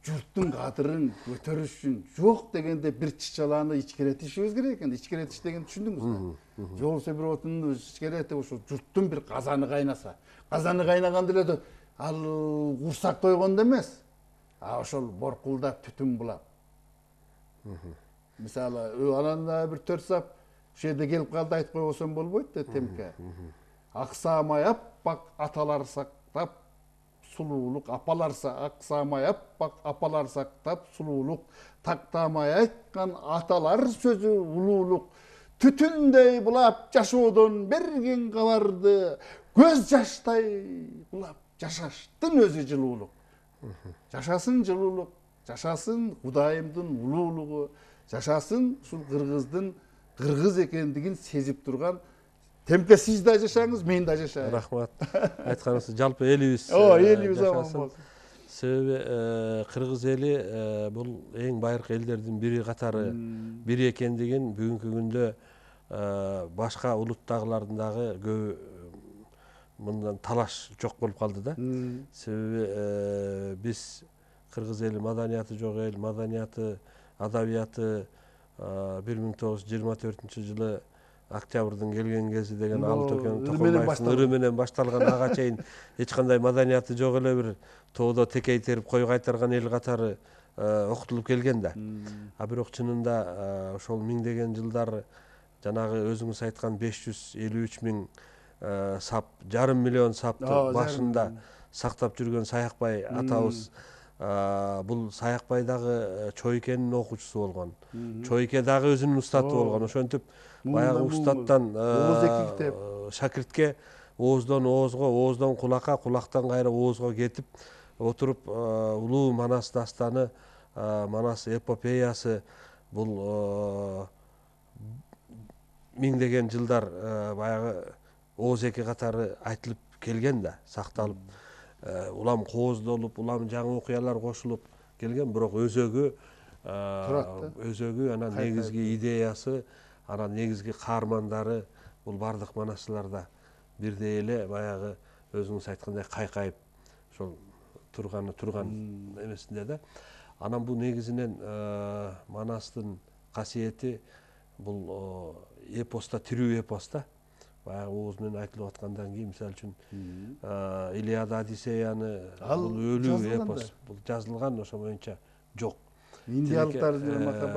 журттун кадырын көтөрүш үчүн жок дегенде бир чычаланы ичкеретишибиз керек экен. Ичкеретиш деген түшүндүңүзбү? Же болбосо бир отун ичкеретип ошо журттун бир казаны кайнаса. Казаны кайнаганда эле ал курсак тойгондо эмес. Ошол боркулдап түтүн булап. Мисалы, анан бир 4 сап ошол жерде келип калды, айтып койбосом болбойт да темке. Аксамай аппак аталар сактап сулуулук, аксамай аппак апалар сактап сулуулук, тактамай айткан аталар сөзү улуулук. Түтүндөй булап жашоодон берген кабарды, көз жаштай булап жашаштын өзү жылуулук. Жашасын жылуулук, жашасын Кудайымдын улуулугу, жашасын ушул кыргыздын кыргыз экендигин сезип турган темке сиз да жашаңыз, мен да жашайын. Рахмат. Айтканыңыз жалпы элибиз элибиз аман болсун. Себеби кыргыз эли бул эң байыркы элдердин бири катары бири экендигин бүгүнкү күндө башка улуттагылардын дагы көбү мындан талаш жок болуп калды да. Себеби биз кыргыз эли маданияты жок эл, маданияты, адабияты 1924-жылы октябрдын келген кези деген Алтөкөн Токомбаевдин ыры менен башталган ага чейин эч кандай маданияты жок эле бир тоодо текей терип кой кайтарган эл катары окутулуп келген да. Бирок чынында ошол миңдеген жылдар жанагы өзүңүз айткан 553 миң сап, жарым миллион сапты башында сактап жүргөн Саякбай атабыз, бул Саякбай дагы Чойкенин окуучусу болгон. Чойке дагы өзүнүн устаты болгон. Ошентип баягы устаттан шакиртке ооздон оозго, ооздон кулакка, кулактан кайра оозго кетип отуруп улуу Манас дастаны, Манас эпопеясы бул миңдеген жылдар баягы ооз-эки катары айтылып келген да, сакталып. Улам кооздолуп, улам жаңы окуялар кошулуп келген, бирок өзөгү анан негизги идеясы, анан негизги каармандары бул бардык манасчыларда бирдей эле баягы өзүңүз айткандай кайкайып ошол турган эмесинде да. Анан бул негизинен Манастын касиети бул эпоста, тирүү эпос да. Баягы ооз менен айтылып аткандан кийин, мисалы үчүн Илиада, Одиссеяны бул өлүү эпос, бул жазылган ошо боюнча жок. Индиялыктар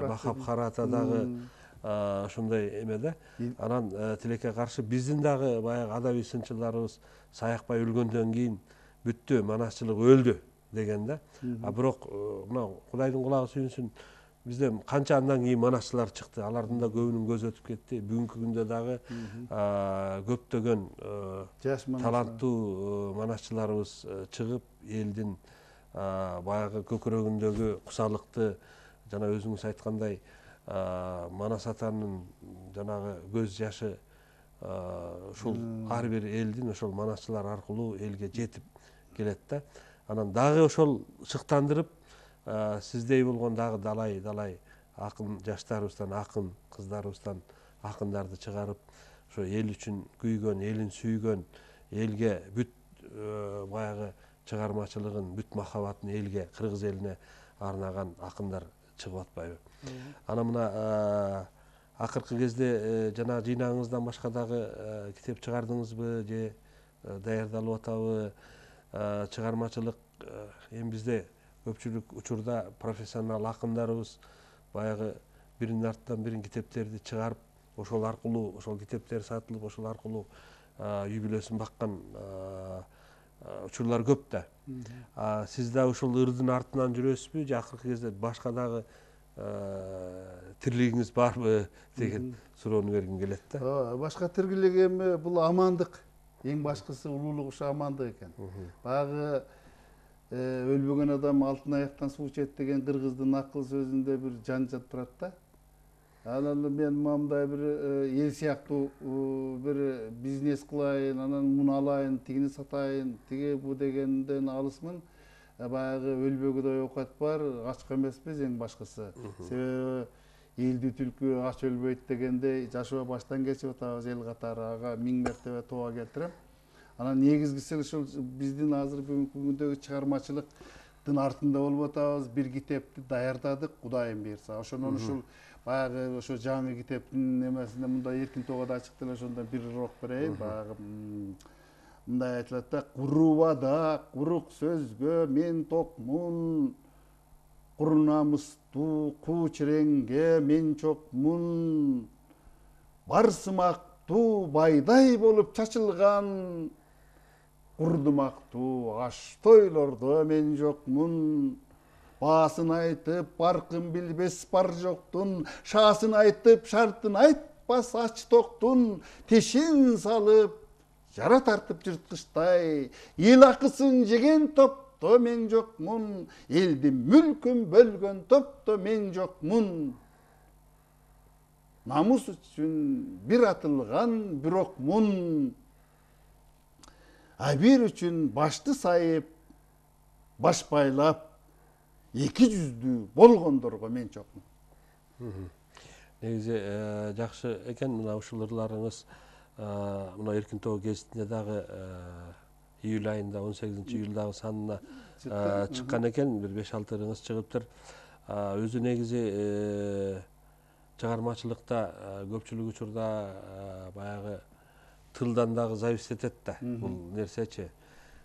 Махабхарата дагы ошондой эме да. Анан тилекке каршы биздин дагы баягы адабий сынчыларыбыз Саякбай өлгөндөн кийин бүттү, манасчылык өлдү деген да. Бирок мына Кудайдын кулагы сүйүнсүн, бизде канча андан кийин манасчылар чыкты, алардын да көбүнүн көзү өтүп кетти. Бүгүнкү күндө дагы көптөгөн жаш таланттуу манасчыларыбыз чыгып, элдин баягы көкүрөгүндөгү кусалыкты жана өзүңүз айткандай Манас атанын жанагы көз жашы ушул ар бир элдин ошол манасчылар аркылуу элге жетип келет да. Анан дагы ошол шыктандырып сиздей болгон дагы далай акын жаштарыбыздан, акын кыздарыбыздан акындарды чыгарып, ошо эл үчүн күйгөн, элин сүйгөн, элге бүт баягы чыгармачылыгын, бүт махабатын элге, кыргыз элине арнаган акындар чыгып атпайбы? Анан мына акыркы кезде жана жыйнагыңыздан башка дагы китеп чыгардыңызбы же даярдалып атабы? Чыгармачылык эми бизде көпчүлүк учурда профессионал акындарыбыз баягы биринин артынан бирин китептерди чыгарып, ошол аркылуу, ошол китептер сатылып, ошол аркылуу үй бүлөсүн баккан учурлар көп да. Сиз да ушул ырдын артынан жүрөсүзбү же акыркы кезде башка дагы тирилигиңиз барбы деген суроону бергим келет да. Башка тиргилик эми бул амандык. Эң башкысы улуулук ушу амандык экен. Баягы өлбөгөн адам алтын аяктан суу ичет деген кыргыздын акыл сөзүндө бир жан жатып турат да. Анан мен мындай бир эл сыяктуу бир бизнес кылайын, анан муну алайын, тигини сатайын, тиги бу дегенден алысмын. Баягы өлбөгөдөй оокат бар, ачка эмеспиз эң башкысы. Себеби элди түлкү ач өлбөйт дегендей жашоо баштан кечип атабыз эл катары. Ага 1000 мертебе тооба келтирем. Анан негизгиси ушул биздин азыр бүгүнкү күндөгү чыгармачылыктын артында болуп атабыз. Бир китепти даярдадык, Кудайым буйрса. Ошондон ушул баягы ошо жаңы китептин немесинде мындай эркин тоогада чыкты эле, ошондон бир урок берейин. Баягы мындай айтылат да: курубада курук сөзгө мен токмун, куру намыстуу куу чиреңге мен чокмун, бар сымактуу байдай болуп чачылган, курдумактуу аш тойлордо мен жокмун, баасын айтып баркын билбес бар жоктун, шаасын айтып шартын айтпас ач токтун, тешин салып жара тартып жырткычтай, эл акысын жеген топто мен жокмун, элдин мүлкүн бөлгөн топто мен жокмун, намус үчүн бир атылган бирокмун, абир үчүн башты сайып баш байлап, эки жүздүү болгондорго мен чокмун. Негизи жакшы экен мына ушул ырларыңыз. Мына эркин тоо гезитинде дагы июль айында 18-июлдагы санына чыккан экен, бир 5-6 ырыңыз чыгыптыр. Өзү негизи чыгармачылыкта көпчүлүк учурда баягы тылдан дагы зависит этет да бул нерсечи.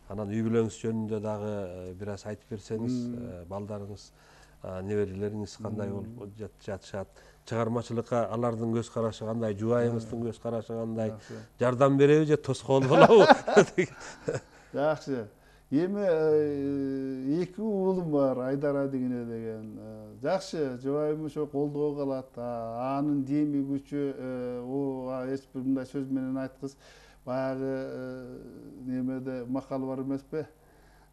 Анан үй бүлөңүз жөнүндө дагы бир аз айтып берсеңиз, балдарыңыз, неберелериңиз кандай болуп жатышат? Чыгармачылыкка алардын көз карашы кандай, жубайыңыздын көз карашы кандай? Жардам береби же тоскоол болобу? Жакшы. Эми 2 уулум бар, Айдара деген. Жакшы, жубайым ошо колдоо калат. Анын деми күчү эч бир мындай сөз менен айткыс. Баягы немеде макал бар эмеспи?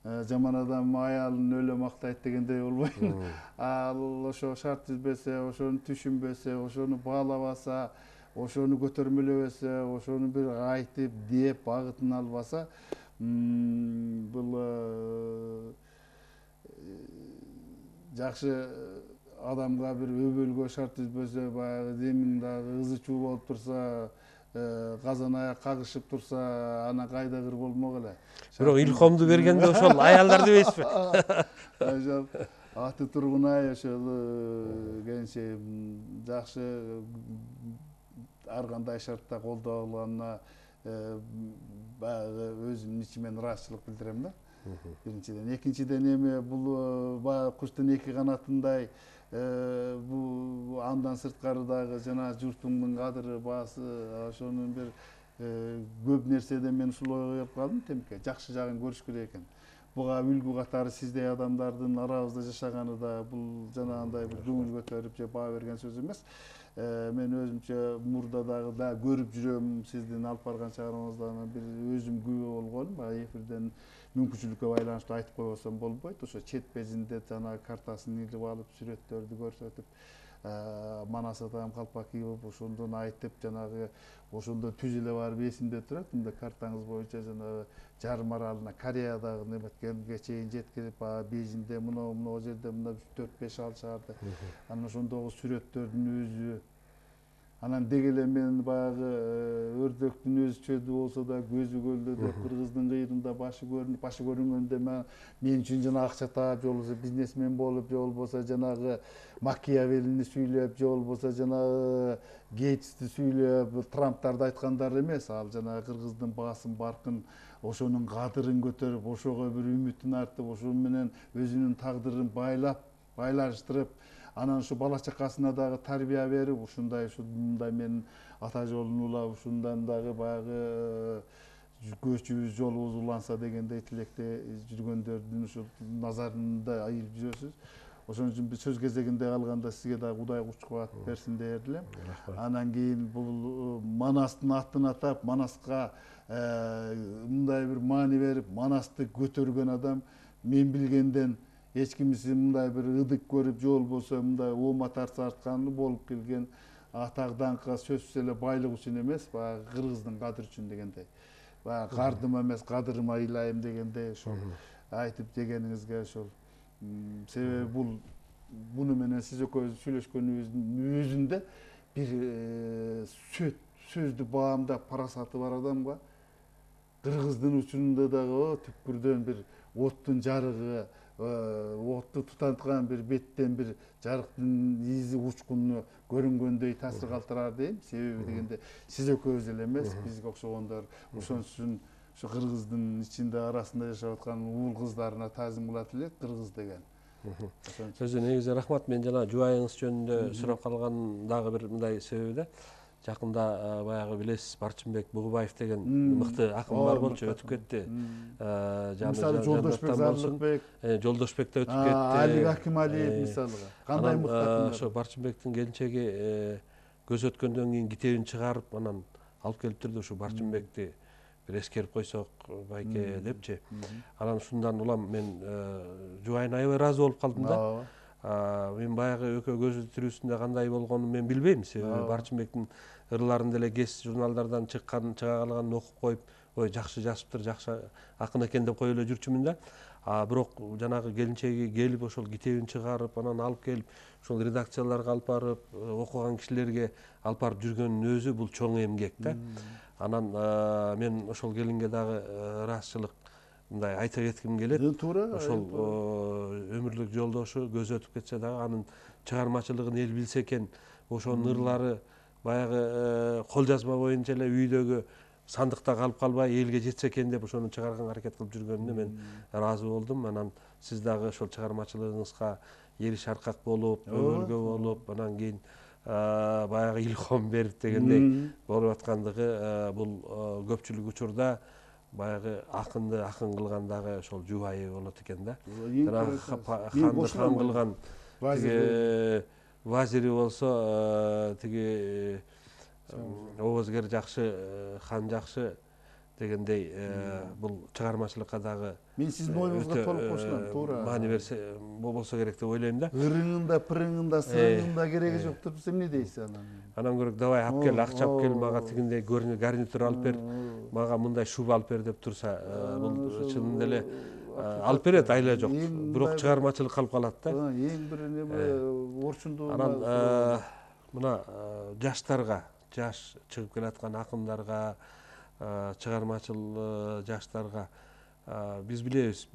Жаман адам аялын өлө мактайт дегендей болбойбу. Ал ошо шарт түзбөсө, ошону түшүнбөсө, ошону баалабаса, ошону көтөрмөлөбөсө, ошону бир айтып, деп, багытын албаса, бул жакшы адамга бир өбөлгө шарт түзбөсө, баягы демин дагы ызы чуу болуп турса, казан аяк кагышып турса, ана кайда кыр болмок эле. Бирок илхомду бергенде ошол аялдар дебейсизби? Ошол аты Тургунай ошол кенчейим жакшы ар кандай шартта колдоо кылганына баягы өзүмдүн ичимен ыраазычылык билдирем да. Биринчиден, экинчиден эми бул баягы куштун 2 канатындай бул андан сырткары дагы жана журтуңдун кадыры, баасы, ошонун бир көп нерседен мен ушул ойго келип калдым темке. Жакшы жагын көрүш керек экен. буга үлгү катары сиздей адамдардын арабызда жашаганы да бул жанагындай бир көңүл көтөрүп же баа берген сөз эмес. Мен өзүмчө мурда дагы көрүп жүрөм сиздин алып барган чыгармаңыздан бир өзүм күбө болгонум. Баягы эфирден мүмкүнчүлүккө байланыштуу айтып койбосом болбойт. Ошо чет безинде жанагы картасын илип алып, сүрөттөрдү көрсөтүп, Манас атам калпак кийип ошондон айтып, жанагы ошондо түз эле барып эсимде турат. Мында картаңыз боюнча жанагы жарым аралына Кореядагы неметкенге чейин жеткирип, Бейжиңде мына жерде мына 4-5 шаарды. Анан ошондогу сүрөттөрдүн өзү. Анан деги эле мен баягы өрдөктүн өзү чөдү болсо да көзү көлдөдөп, кыргыздын кыйрында башы көрүнгөндө мен үчүн жана акча таап, же болбосо бизнесмен болуп, же болбосо жанагы Макиавеллини сүйлөп, же болбосо жанагы Гейтсти сүйлөп, Трамптарды айткандар эмес. Ал жанагы кыргыздын баасын баркын, ошонун кадырын көтөрүп, ошого бир үмүтүн артып, ошол менен өзүнүн тагдырын байлаштырып, анан ушу бала чакасына дагы тарбия берип, ушундай менин ата жолун улап, ушундан дагы баягы көчүбүз жолубуз уланса дегендей тилекте жүргөндөрдүн ушу назарында айылып жүрөсүз. Ошон үчүн биз сөз кезегинде калганда сизге дагы Кудай куч кубат берсин дээр элем. Анан кийин бул Манастын атын атап, Манаска мындай бир маани берип, Манасты көтөргөн адам мен билгенден эч кимиси мындай бир ыдык көрүп, же болбосо мындай оома тартканы болуп келген атак даңкка сөзсүз эле байлык үчүн эмес, баягы кыргыздын кадыры үчүн дегендей. Баягы кардыма эмес, кадырыма ыйлайм дегендей ошол айтып дегениңизге ошол. Себеби буну менен сиз экөөбүз сүйлөшкөнүбүздүн өзүндө бир сөздү баамдап парасаты бар адамга кыргыздын учурунда дагы түпкүрдөн бир оттун жарыгы, отту тутанткан бир беттен бир жарыктын изи учкуну көрүнгөндөй таасир калтырар дейм. Себеби дегенде сиз экөөбүз эле эмес, бизге окшогондор ошон үчүн ушу кыргыздын ичинде арасында жашап аткан уул кыздарына таазим кылат элек, кыргыз деген. Өзү негизи рахмат. Мен жана жубайыңыз жөнүндө сурап калган дагы бир мындай себеби да, жакында баягы билесиз, Барчынбек Бугубаев деген мыкты акын бар болчу, өтүп кетти. Мисалы Жолдошбек Зарлыкбек, Жолдошбек да өтүп кетти. Алик Акималиев мисалга. Кандай мыкты акындар. Ошо Барчынбектин келинчеги көз өткөндөн кийин китебин чыгарып, анан алып келип турду, ушу Барчынбекти бир эскерип койсок байке депчи. Анан ушундан улам мен жубайына аябай ыраазы болуп калдым да. Мен баягы экөө көзү тирүүсүндө кандай болгонун мен билбейм. Себеби Барчынбектин ырларын деле кез журналдардан чыга калганын окуп коюп, ой жакшы жазыптыр, жакшы акын экен деп коюп эле жүрчүмүн да. Бирок жанагы келинчеги келип ошол китебин чыгарып, анан алып келип, ошол редакцияларга алып барып, окуган кишилерге алып барып жүргөнүн өзү бул чоң эмгек да. Анан мен ошол келинге дагы ыраазычылык мындай айта кетким келет. Ошол өмүрлүк жолдошу көзү өтүп кетсе дагы анын чыгармачылыгын эл билсе экен, ошонун ырлары баягы кол жазма боюнча эле үйдөгү сандыкта калып калбай элге жетсе экен деп ошону чыгарганга аракет кылып жүргөнүнө мен ыраазы болдум. Анан сиз дагы ошол чыгармачылыгыңызга эриш аркак болуп, өмүргө болуп, анан кийин баягы илхом берип дегендей болуп аткандыгы бул көпчүлүк учурда баягы акынды акын кылган дагы ошол жубайы болот экен да. Жанагы ханды хан кылган тиги вазири болсо тиги обозгер жакшы, хан жакшы дегендей бул чыгармачылыкка дагы мен сиздин оюңузга толук кошулам, туура. Маани берсе болсо керек деп ойлойм да. Ырыңында, пырыңында, сырыңында кереги жок туруп эмне дейсиз анан? Анан көрөк давай алып кел, акча алып кел, мага тигиндей гарнитур алып бер, мага мындай шуба алып бер деп турса, бул чынында эле алып берет, айла жок. Бирок чыгармачылык калып калат да. Эң бир неме орчундуу. Анан мына жаштарга, жаш чыгып келаткан акындарга, чыгармачыл жаштарга биз билебиз,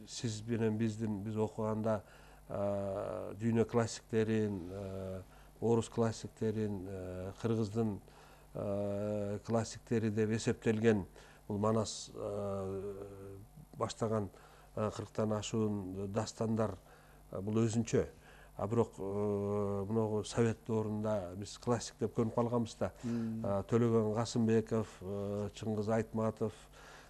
сиз менен биз окуганда дүйнө классиктерин, орус классиктерин, кыргыздын классиктери деп эсептелген бул Манас баштаган 40тан ашуун дастандар бул өзүнчө. Бирок мынагу совет доорунда биз классик деп көрүнүп калганбыз да. Төлөгөн Касымбеков, Чыңгыз Айтматов,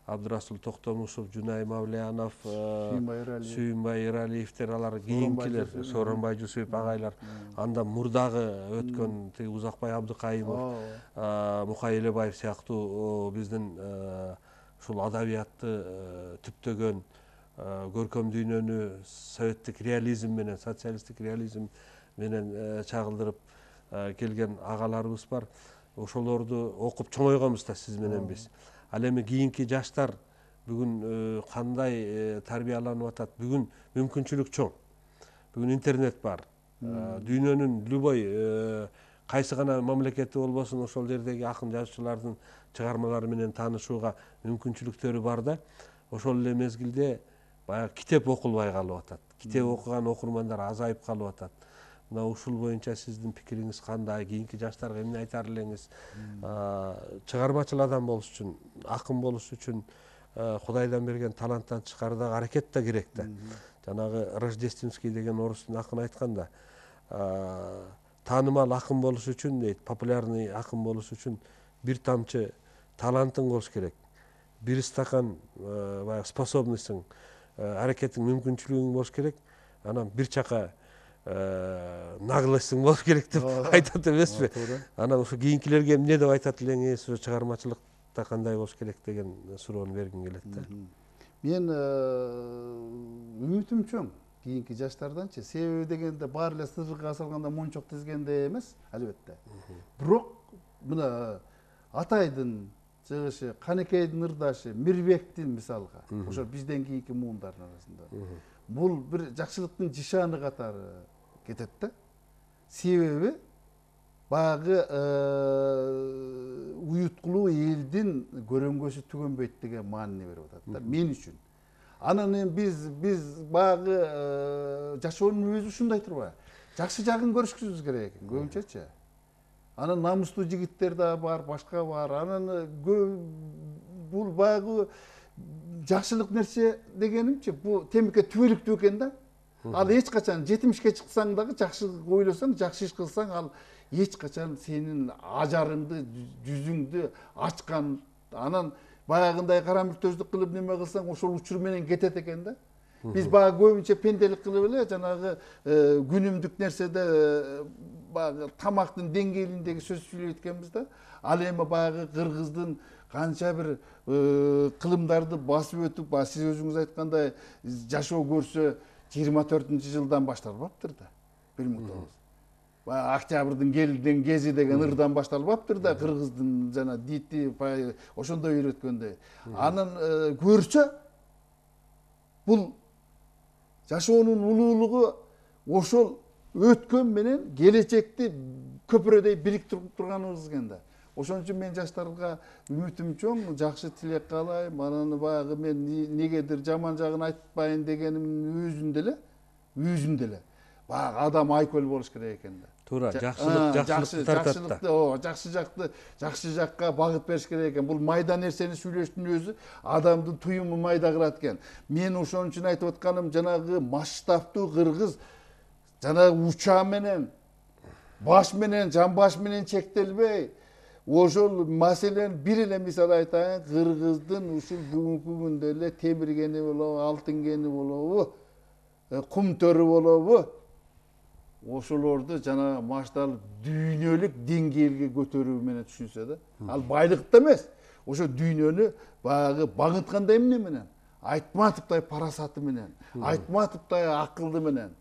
Абдырасул Токтомушев, Жунай Мавлиянов, Сүйүнбай Эралиевтер, алар кийинкилер, Сооронбай Жусуп агайлар, андан мурдагы өткөн Узакбай Абдыкайымов, Мукай Элебаев сыяктуу биздин ушул адабиятты түптөгөн, көркөм дүйнөнү советтик реализм менен, социалисттик реализм менен чагылдырып келген агаларыбыз бар. Ошолорду окуп чоңойгонбуз да сиз менен биз. Ал эми кийинки жаштар бүгүн кандай тарбияланып атат? Бүгүн мүмкүнчүлүк чоң. Бүгүн интернет бар. Дүйнөнүн любой кайсы гана мамлекети болбосун, ошол жердеги акын жазуучулардын чыгармалары менен таанышууга мүмкүнчүлүктөрү бар да. Ошол эле мезгилде баягы китеп окулбай калып атат. Китеп окуган окурмандар азайып калып атат. Мына ушул боюнча сиздин пикириңиз кандай? Кийинки жаштарга эмне айтар элеңиз? Чыгармачыл адам болуш үчүн, акын болуш үчүн Кудайдан берген таланттан тышкары дагы аракет да керек да. Жанагы Рождественский деген орустун акыны айтканда, таанымал акын болуш үчүн дейт, популярный акын болуш үчүн бир тамчы талантың болуш керек. Бир стакан баягы способностьң, аракеттин мүмкүнчүлүгүң болуш керек. Анан бир чака наглостьң болуш керек деп айтат эмеспи? Анан ушу кийинкилерге эмне деп айтат элеңиз? Ушу чыгармачылыкта кандай болуш керек деген суроону бергим келет да. Мен үмүтүм чоң кийинки жаштарданчы. Себеби дегенде баары эле сырга салганда мончок тизгенде эмес, албетте. Бирок мына Атайдын чыгышы, Канекейдин ырдашы, Мирбектин мисалга, ошо бизден кийинки муундардын арасында. Бул бир жакшылыктын жишаны катары кетет да. Себеби баягы уюткулуу элдин көрөңгөсү түгөнбөйт деген маанини берип атат да мен үчүн. Анан эми биз баягы жашоонун өзү ушундай турбайбы? Жакшы жагын көрүшүбүз керек экен көбүнчөчү. Анан намустуу жигиттер да бар, башка бар. Анан бул баягы жакшылык нерсе дегенимчи, бул темеке түбөлүктүү экен да. Ал эч качан 70ке чыксаң дагы жакшылык ойлосоң, жакшы иш кылсаң, ал эч качан сенин ажарыңды, жүзүңдү ачкан. Анан баягындай кара мүртөздүк кылып неме кылсаң, ошол учур менен кетет экен да. Биз баягы көбүнчө пенделик кылып эле жанагы күнүмдүк нерседе баягы тамактын деңгээлиндеги сөз сүйлөйт экенбиз да. Ал эми баягы кыргыздын канча бир кылымдарды басып өтүп, сиз өзүңүз айткандай жашоо көрсө 24-жылдан башталбаптыр да. 1900. Баягы Октябрдын келден кези деген ырдан башталбаптыр да, кыргыздын жана дити ошондой үйрөткөндөй. Анан көрсө бул жашоонун улуулугу ошол өткөн менен келечекти көпүрөдөй бириктирип турганыбыз экен да. Ошон үчүн мен жаштарга үмүтүм чоң, жакшы тилек каалайм. Анан баягы мен негедир жаман жагын айтпайын дегеним өзүндө эле баягы адам айкөл болуш керек экен да. Туура, жакшылыкты тартат да. Жакшы жакка багыт бериш керек экен. Бул майда нерсени сүйлөштүн өзү адамдын туюмун майда кылат экен. Мен ошон үчүн айтып атканым, жанагы масштабтуу кыргыз жанагы учаа менен, баш менен, жамбаш менен чектелбей, ошол маселен бир эле мисал айтайын, кыргыздын ушул бүгүнкү күндө эле темир кени болобу, алтын кени болобу, кум төрү болобу, ошолорду жана масштаб дүйнөлүк деңгээлге көтөрүү менен түшүнсө да. Ал байлыкта эмес, ошо дүйнөнү баягы багыткандай эмне менен, Айтматовдай парасаты менен, Айтматовдай акылды менен.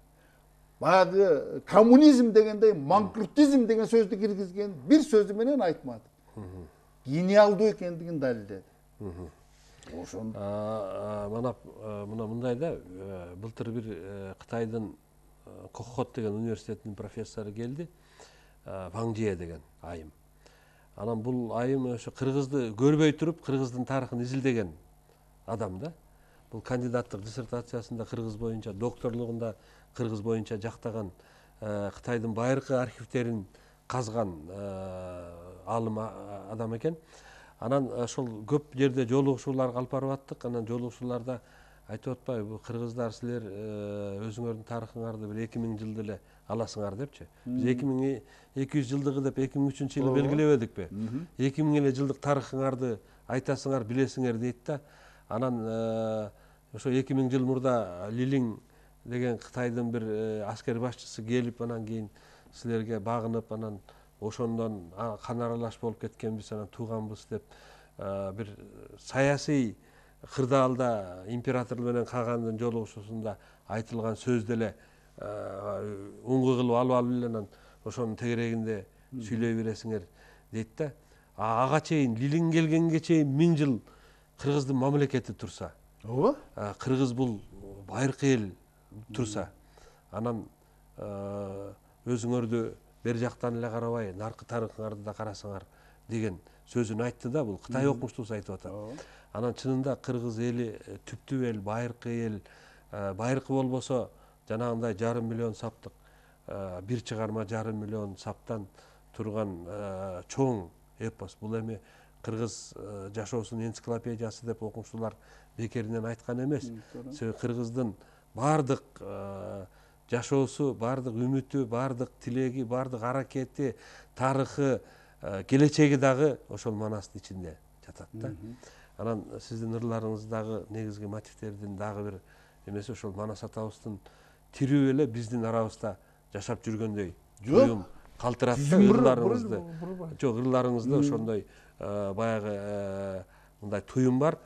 Баягы коммунизм дегендей, манкуртизм деген сөздү киргизген бир сөзү менен Айтматов. Гениалдуу экендигин далилдеди. Ошон мына мындай да, былтыр бир Кытайдын Кохот деген университетинин профессору келди, Ваң Жие деген айым. Анан бул айым ошо кыргызды көрбөй туруп, кыргыздын тарыхын изилдеген адам да. Бул кандидаттык диссертациясында кыргыз боюнча, докторлугунда кыргыз боюнча жактаган, Кытайдын байыркы архивтерин казган алым адам экен. Анан ошол көп жерде жолугушууларга алып барып аттык. Анан жолугушууларда айтып атпайбы, бул кыргыздар силер өзүңөрдүн тарыхыңарды бир 2000 жылды эле аласыңар депчи. Биз 2200 жылдыгы деп 2003-жылы белгилебедикпи? 2000 эле жылдык тарыхыңарды айтасыңар, билесиңер дейт да. Анан ошо 2000 жыл мурда Лилиң деген Кытайдын бир аскер башчысы келип, анан кийин силерге багынып, анан ошондон кан аралаш болуп кеткенбиз, анан тууганбыз деп бир саясий кырдаалда император менен Кагандын жолугушуусунда айтылган сөздү эле уңгу кылып алып эле анан ошонун тегерегинде сүйлөй бересиңер дейт да. Ага чейин Лилиң келгенге чейин 1000 жыл кыргыздын мамлекети турса, ооба, кыргыз бул байыркы эл турса, анан өзүңөрдү бер жактан эле карабай, наркы тарыхыңарды да карасаңар деген сөзүн айтты да, бул Кытай окумуштуусу айтып атат. Анан чынында кыргыз эли түптүү эл, байыркы эл, байыркы болбосо жанагындай 5,5 миллион саптык бир чыгарма 5,5 миллион саптан турган чоң эпос. Бул эми кыргыз жашоосунун энциклопедиясы деп окумуштуулар бекеринен айткан эмес. Себеби кыргыздын бардык жашоосу, бардык үмүтү, бардык тилеги, бардык аракети, тарыхы, келечеги дагы ошол Манастын ичинде жатат да. Анан сиздин ырларыңыздагы негизги мотивтердин дагы бир эмеси ошол Манас атабыздын тирүү эле биздин арабызда жашап жүргөндөй туюм калтырат да. Ырларыңызды, жок, ырларыңызда ошондой баягы мындай туюм бар.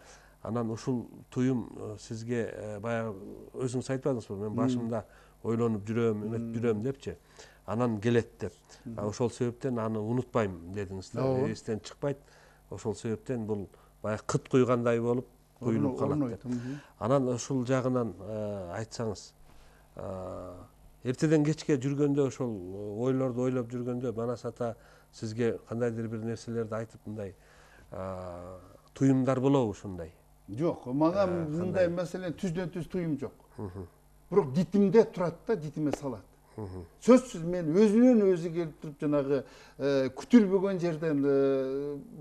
Анан ушул туюм сизге баягы өзүңүз айтпадыңызбы, мен башымда ойлонуп жүрөм, үмүт жүрөм депчи. Анан келет деп. Ошол себептен аны унутпайм дедиңиз да. Эстен чыкпайт. Ошол себептен бул баягы кыт куйгандай болуп куюлуп калат деп. Анан ушул жагынан айтсаңыз, эртеден кечке жүргөндө, ошол ойлорду ойлоп жүргөндө Манас ата сизге кандайдыр бир нерселерди айтып, мындай туюмдар болобу ушундай? Жок, мага мындай маселен түздөн түз туюм жок. Бирок дитимде турат да, дитиме салат. Сөзсүз мен өзүнөн өзү келип туруп жанагы күтүлбөгөн жерден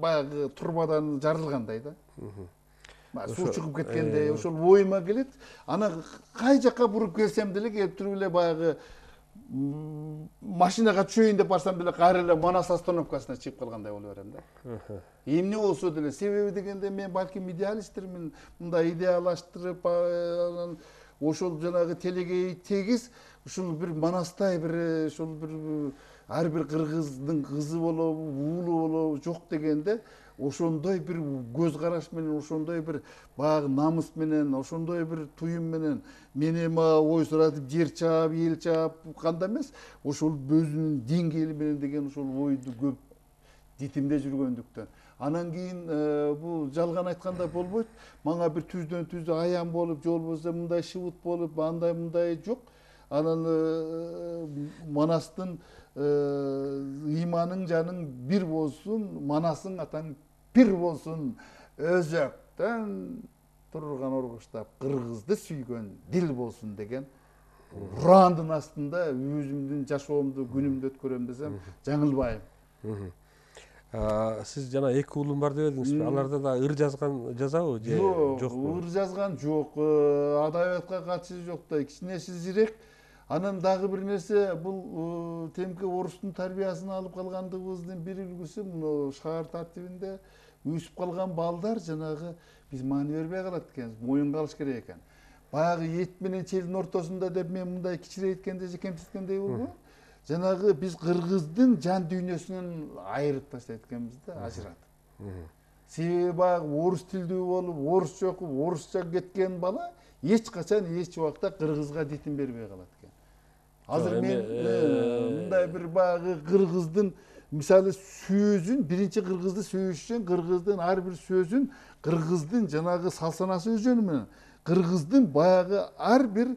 баягы турбадан жарылгандай да. Суу чыгып кеткендей ошол оюма келет. Ана кай жакка буруп келсем деле келип туруп эле баягы машинага түшөйүн деп барсам деле кайра эле Манас остановкасына чыгып калгандай болуп берем да. Эмне болсо деле, себеби дегенде мен балким идеалисттермин, мындай идеалаштырып ошол жанагы телегей тегиз ушул бир Манастай бир ошол бир ар бир кыргыздын кызы болобу, уулу болобу жок дегенде ошондой бир көз караш менен, ошондой бир баягы намыс менен, ошондой бир туюм менен мен эми ой суратып жер чаап, эл чаап кандай эмес, ошол өзүнүн деңгээли менен деген ошол ойду көп дитимде жүргөндүктөн. Анан кийин бул жалган айтканда болбойт. Мага бир түздөн түз аян болуп, же болбосо мындай шыбыт болуп, андай мындай жок. Анан Манастын ыйманың жаның бир болсун, Манасың атаң бир болсун, өзөктөн турган оргуштап кыргызды сүйгөн дил болсун деген урандын астында өзүмдүн жашоомду, күнүмдү өткөрөм десем жаңылбайм. Сиз жана 2 уулум бар дедиңизби? Аларда да ыр жазабы же жокпу? Ыр жазган жок, адабиятка катышы жок да, кичинеси зирек. Анан дагы бир нерсе, бул темки орустун тарбиясын алып калгандыгыбыздын бир үлгүсү, мына шаар тартибинде өсүп калган балдар жанагы биз маани бербей калат экенбиз, моюнга алыш керек экен. Баягы эт менен челдин ортосунда деп мен мындай кичирейткенде же кемситкендей болбойм. Жанагы биз кыргыздын жан дүйнөсүнөн айырып таштайт экенбиз да, ажыратып. Себеби баягы орус тилдүү болуп, орусча окуп, орусча кеткен бала эч качан эч убакта кыргызга дитин бербей калат экен. Азыр мен мындай бир баягы кыргыздын мисалы сөзүн, биринчи кыргызды сөйлөш үчүн кыргыздын ар бир сөзүн, кыргыздын жанагы салсанасы жөнү менен, кыргыздын баягы ар бир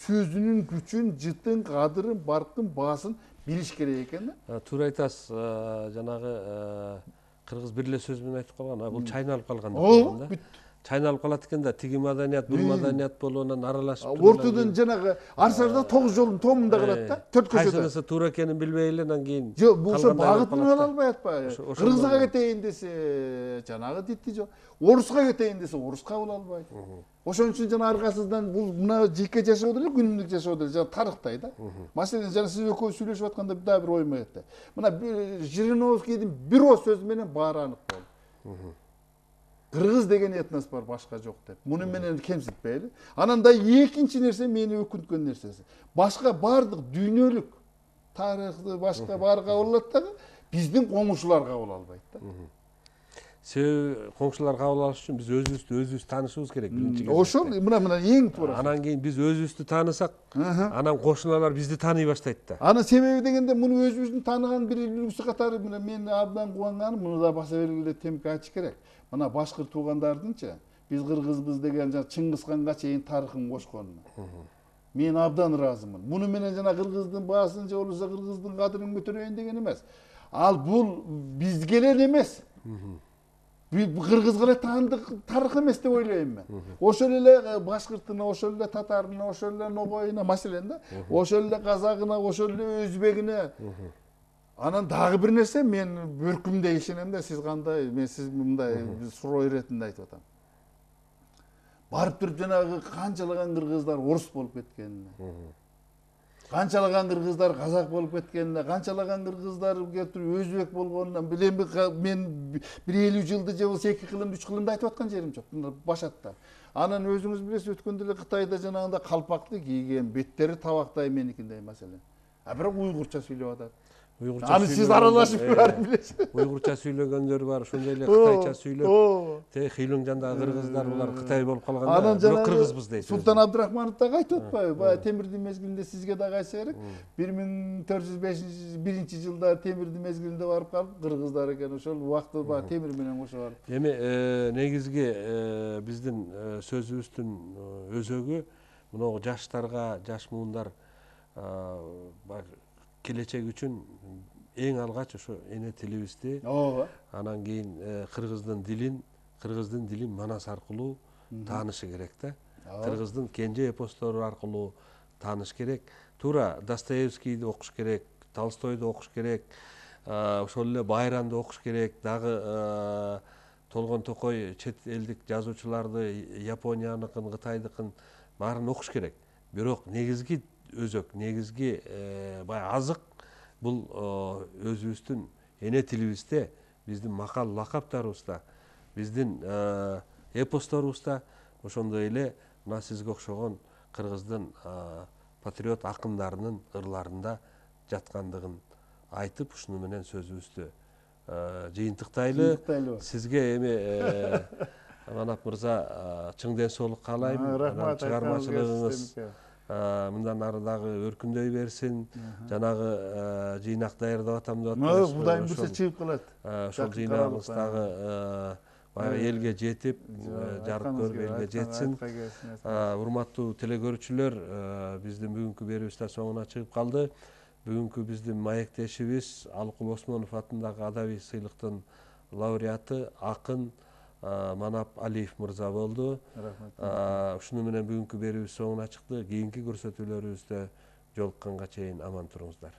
сөзүнүн күчүн, жытын, кадырын, баркын, баасын билиш керек экен да. Туура айтасыз, жанагы кыргыз бир эле сөз менен айтып калган, бул чайналып калган деп калган да. чайналып калат экен да, тиги маданият бул маданият болуунан аралашып ортодон жанагы Арсарда 9 жолдун томунда калат да, 4 көчөдө. кайсынысы туура экенин билбей эле анан кийин Жок, бул ошо багытын ала албай атпайбы? Кыргызга кетейин десе, жанагы дитти жок. Оруска кетейин десе, орус кабыл албайт. Ошон үчүн жана аркасынан бул мына жеке жашоо деле күнүмдүк жашоо деле жана тарыхтай да. Маселен, жана сиз экөө сүйлөшүп атканда дагы бир оюма кетти. Мына Жириновскийдин бир о сөзү менен баары анык болду. Кыргыз деген этнос бар, башка жок деп. Муну менен кемситпейли. Анан да экинчи нерсе мени өкүнткөн нерсеси. Башка бардык дүйнөлүк тарыхты башка баары кабыл алат дагы, биздин коңшулар кабыл албайт да. Себеби коңшулар кабыл алыш үчүн биз өзүбүздү таанышыбыз керек биринчи кезекте. Ошол мына эң туура. Анан кийин биз өзүбүздү таанысак, анан кошуналар бизди тааный баштайт да. Анын себеби дегенде муну өзүбүздүн тааныган бир үлгүсү катары мына мен абдан кубанганым, муну да баса белгилеп темке айтыш керек. Мына башкырт туугандардынчы биз кыргызбыз деген жана Чыңгызханга чейин тарыхын кошконуна. Мен абдан ыраазымын. Муну менен жана кыргыздын баасын же болбосо кыргыздын кадырын көтөрөйүн деген эмес. Ал бул бизге эле эмес. Кыргызга эле таандык тарых эмес деп ойлойм мен. Ошол эле башкыртына, ошол эле татарына, ошол эле ногоюна, маселен да, ошол эле казагына, ошол эле өзбегине. Анан дагы бир нерсе, мен бөркүмдөй ишенем да, сиз кандай, мен сиз мындай суроо иретинде айтып атам. Барып туруп жанагы канчалаган кыргыздар орус болуп кеткенине, канчалаган кыргыздар казак болуп кеткенине, канчалаган кыргыздар келтирип өзбек болгонунан билем мен бир 50 жылды же болбосо 2 кылымды 3 кылымды айтып аткан жерим жок. Башатта. Анан өзүңүз билесиз, өткөндө эле Кытайда жанагындай калпакты кийген, беттери табактай меникиндей маселен. А бирок уйгурча сүйлөп атат. Аны сиз аралашып барып билесиз. Уйгурча сүйлөгөндөр бар, ошондой эле кытайча сүйлөп, Хилуң жандагы кыргыздар булар Кытай болуп калганда, бирок кыргызбыз дейт. Султан Абдрахманов дагы айтып атпайбы? Баягы Темирдин мезгилинде сизге дагы айтса керек. 1405-1 жылда Темирдин мезгилинде барып калып, кыргыздар экен, ошол убакытта баягы Темир менен кошо барып. Эми негизги биздин сөзүбүздүн өзөгү мына жаштарга, жаш муундар келечек үчүн эң алгач ошо эне тилибизди, анан кийин кыргыздын дилин манас аркылуу таанышы керек да. Кыргыздын кенже эпостору аркылуу тааныш керек. Туура Достоевскийди окуш керек, Толстойду окуш керек, ошол эле Байрамды окуш керек, дагы Толгон Токой чет элдик жазуучуларды, Японияныкын, Кытайдыкын баарын окуш керек. Бирок негизги өзөк, негизги баягы азык бул өзүбүздүн эне тилибизде, биздин макал лакаптарыбызда, биздин эпосторубузда, ошондой эле мына сизге окшогон кыргыздын патриот акындарынын ырларында жаткандыгын айтып, ушуну менен сөзүбүздү жыйынтыктайлы. Сизге эми Манап мырза чың ден соолук каалайм. Рахмат, чыгармачылыгыңыз мындан ары дагы өркүндөй берсин. Жанагы жыйнак даярдап атам деп атпайсызбы? Кудайым буйрса чыгып калат. Ошол жыйнагыбыз дагы баягы элге жетип, жарык көрүп элге жетсин. Урматтуу телекөрүүчүлөр, биздин бүгүнкү берүүбүз да соңуна чыгып калды. Бүгүнкү биздин маектешибиз Алыкул Осмонов атындагы адабий сыйлыктын лауреаты акын Манап Алиев мырза болду. Ушуну менен бүгүнкү берүүбүз соңуна чыкты. Кийинки көрсөтүүлөрүбүздө жолукканга чейин аман туруңуздар.